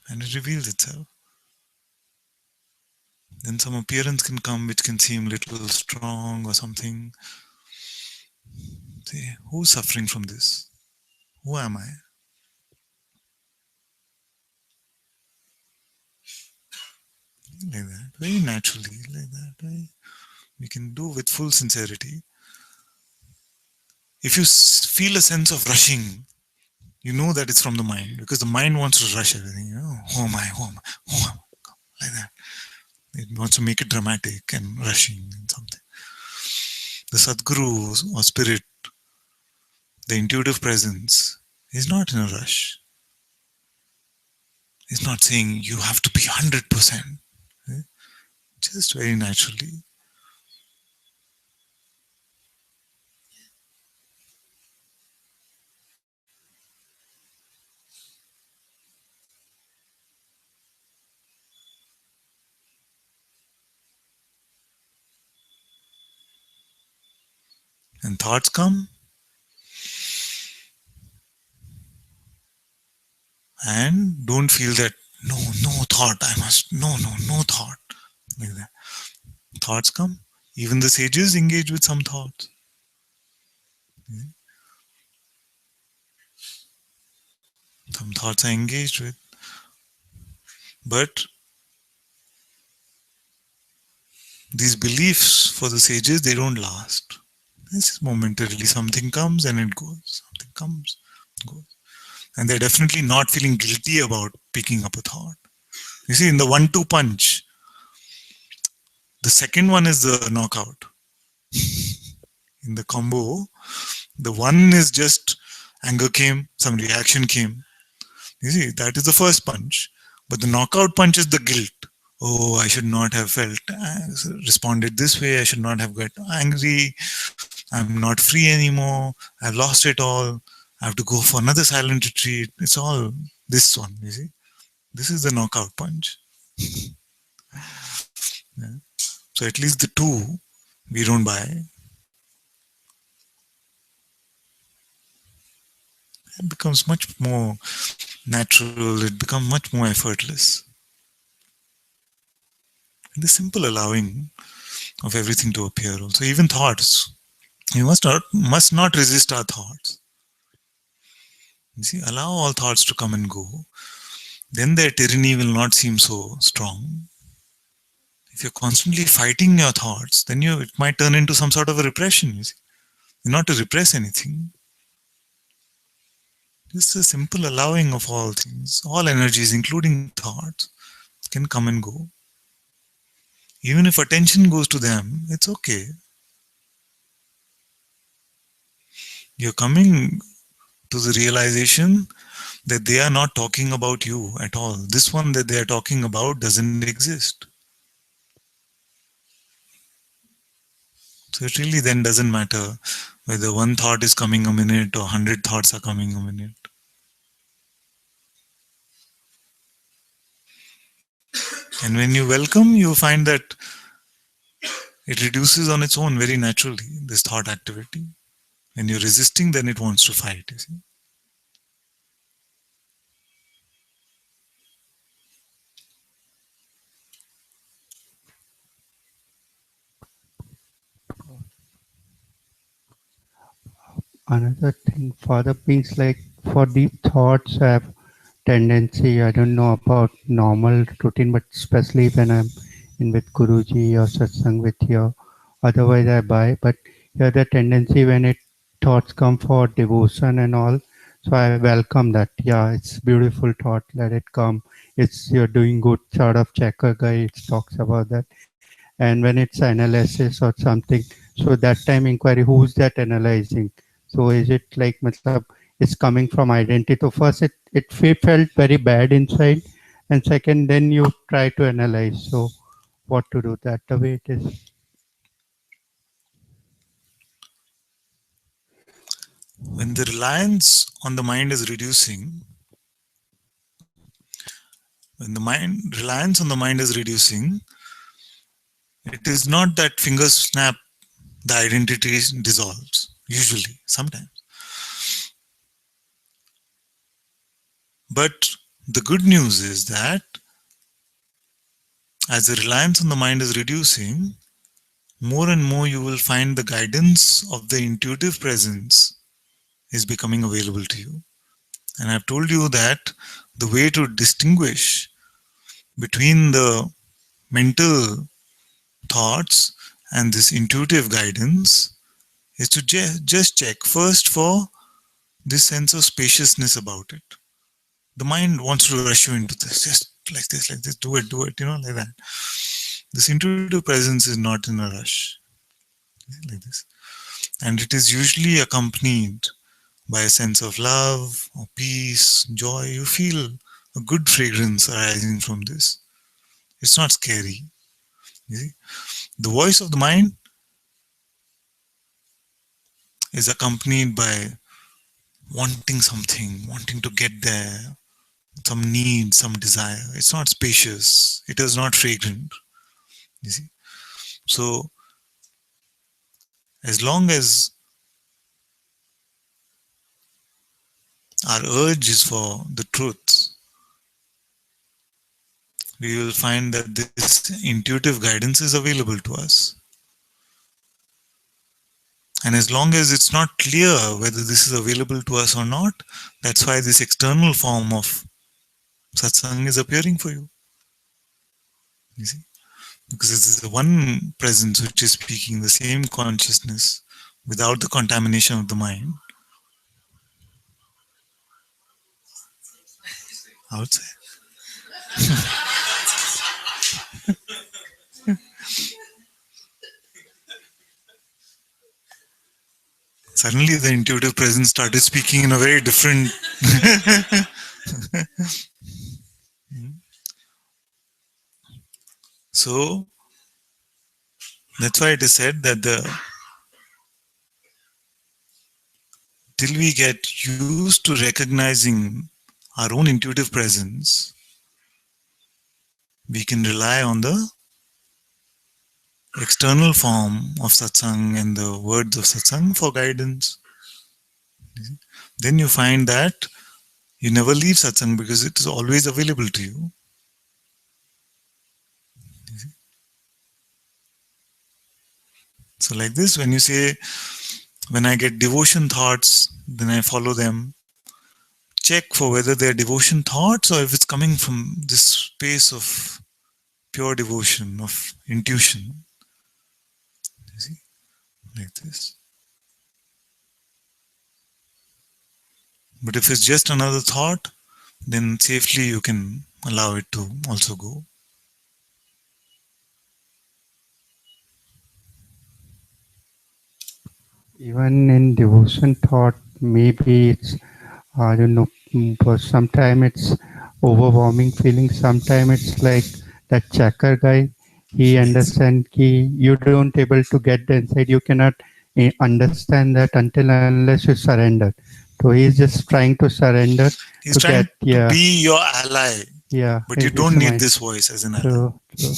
And it reveals itself. Then some appearance can come which can seem a little strong or something. Say, who's suffering from this? Who am I? Like that. Very naturally. Like that. Right? We can do with full sincerity. If you feel a sense of rushing, you know that it's from the mind, because the mind wants to rush everything. You know, who am I? Who am I? Who am I? Like that. It wants to make it dramatic and rushing and something. The Sadguru or spirit, the intuitive presence, is not in a rush. He's not saying you have to be 100%. Just very naturally. And thoughts come, and don't feel that no thought, I must, no thought. Like that. Thoughts come. Even the sages engage with some thoughts. Some thoughts are engaged with. But these beliefs for the sages, they don't last. This is momentarily. Something comes and it goes. Something comes, goes. And they're definitely not feeling guilty about picking up a thought. You see, in the 1-2 punch, the second one is the knockout. In the combo, the one is just anger came, some reaction came. You see, that is the first punch. But the knockout punch is the guilt. Oh, I should not have responded this way. I should not have got angry. I'm not free anymore. I've lost it all. I have to go for another silent retreat. It's all this one, you see. This is the knockout punch. Yeah. So at least the two we don't buy. It becomes much more natural. It becomes much more effortless. And the simple allowing of everything to appear also. Even thoughts. We must not resist our thoughts. You see, allow all thoughts to come and go. Then their tyranny will not seem so strong. If you're constantly fighting your thoughts, then it might turn into some sort of a repression. You see, not to repress anything. Just a simple allowing of all things, all energies, including thoughts, can come and go. Even if attention goes to them, it's okay. You're coming to the realization that they are not talking about you at all. This one that they are talking about doesn't exist. So it really then doesn't matter whether one thought is coming a minute or 100 thoughts are coming a minute. And when you welcome, you find that it reduces on its own very naturally, this thought activity. When you're resisting, then it wants to fight, you see. Another thing, for the beings, like for these thoughts have tendency, I don't know about normal routine, but especially when I'm in with Guruji or satsang with you, otherwise I buy. But here the tendency when it thoughts come for devotion and all, so I welcome that. Yeah, it's beautiful thought. Let it come. It's you're doing good. Sort of checker guy. It talks about that. And when it's analysis or something, so that time inquiry, who's that analyzing? So is it like matlab, it's coming from identity? So first it felt very bad inside, and second then you try to analyze. So what to do? That the way it is. When the reliance on the mind is reducing, reliance on the mind is reducing, it is not that finger snap the identity dissolves, usually, sometimes. But the good news is that as the reliance on the mind is reducing, more and more you will find the guidance of the intuitive presence is becoming available to you. And I've told you that the way to distinguish between the mental thoughts and this intuitive guidance is to just check first for this sense of spaciousness about it. The mind wants to rush you into this, just like this, do it, like that. This intuitive presence is not in a rush, like this. And it is usually accompanied by a sense of love or peace, joy. You feel a good fragrance arising from this. It's not scary. You see? The voice of the mind is accompanied by wanting something, wanting to get there, some need, some desire. It's not spacious. It is not fragrant. You see? So, as long as our urge is for the truth, we will find that this intuitive guidance is available to us. And as long as it's not clear whether this is available to us or not, that's why this external form of satsang is appearing for you. You see? Because this is the one presence which is speaking the same consciousness without the contamination of the mind outside. Suddenly the intuitive presence started speaking in a very different So that's why it is said that till we get used to recognizing our own intuitive presence, we can rely on the external form of satsang and the words of satsang for guidance. Then you find that you never leave satsang because it is always available to you. So like this, when you say, when I get devotion thoughts, then I follow them. Check for whether they are devotion thoughts or if it's coming from this space of pure devotion, of intuition. You see, like this. But if it's just another thought, then safely you can allow it to also go. Even in devotion thought, maybe it's I don't know, For sometime it's overwhelming feeling. Sometime it's like that checker guy. He Yes. understand ki you don't able to get the inside. You cannot understand that until unless you surrender. So he's just trying to surrender He's to get trying to be your ally, but you It's don't a need mind. this voice as an ally. True, true.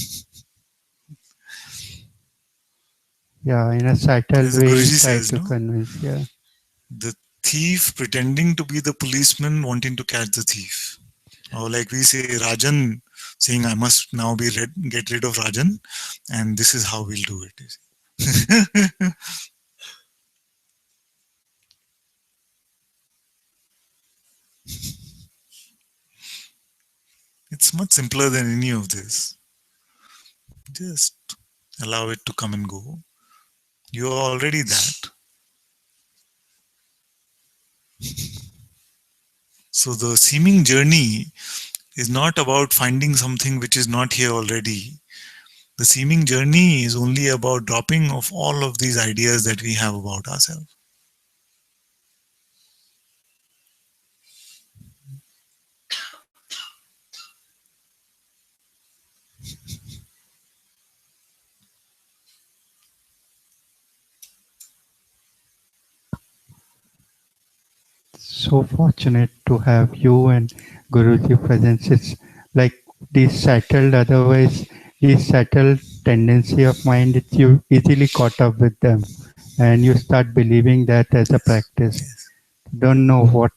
Yeah, in a subtle As the way, he Guruji tried says, to no, convince. Yeah, the thief pretending to be the policeman wanting to catch the thief. Or like we say, Rajan saying, I must now get rid of Rajan, and this is how we'll do it. It's much simpler than any of this. Just allow it to come and go. You are already that. So the seeming journey is not about finding something which is not here already. The seeming journey is only about dropping of all of these ideas that we have about ourselves. so fortunate to have you and Guruji presence. It's like this settled, otherwise, this settled tendency of mind, it's you easily caught up with them, and you start believing that as a Yes. practice. Yes. Don't know what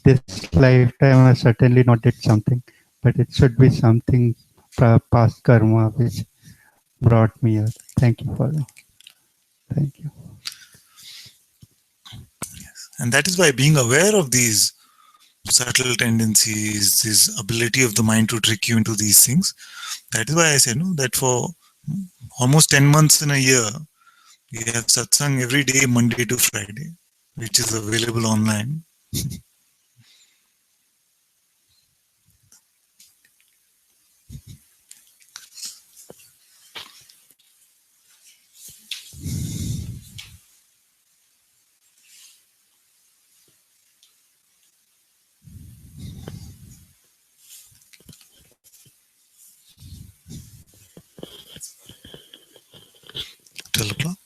this lifetime I certainly not did something, but it should be something past karma which brought me here. Thank you for that. Thank you. And that is why being aware of these subtle tendencies, this ability of the mind to trick you into these things, that is why I say, no, that for almost 10 months in a year, we have satsang every day, Monday to Friday, which is available online. Till o'clock.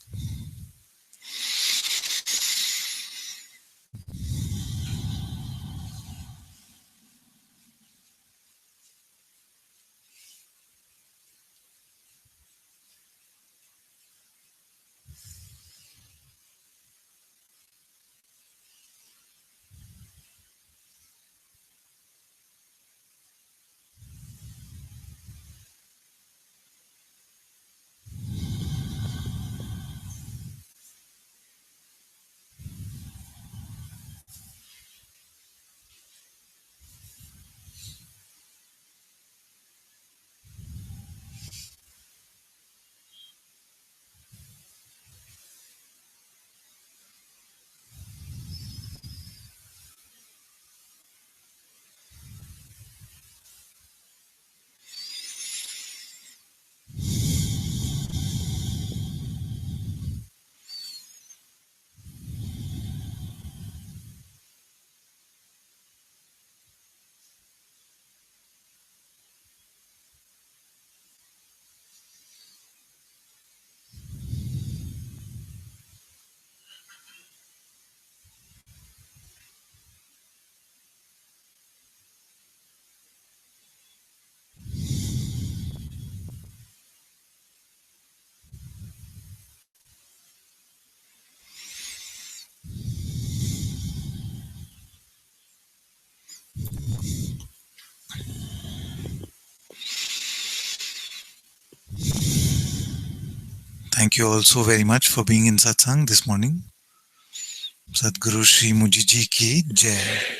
Thank you all so very much for being in satsang this morning. Sadhguru Shri Mujiji ki Jai.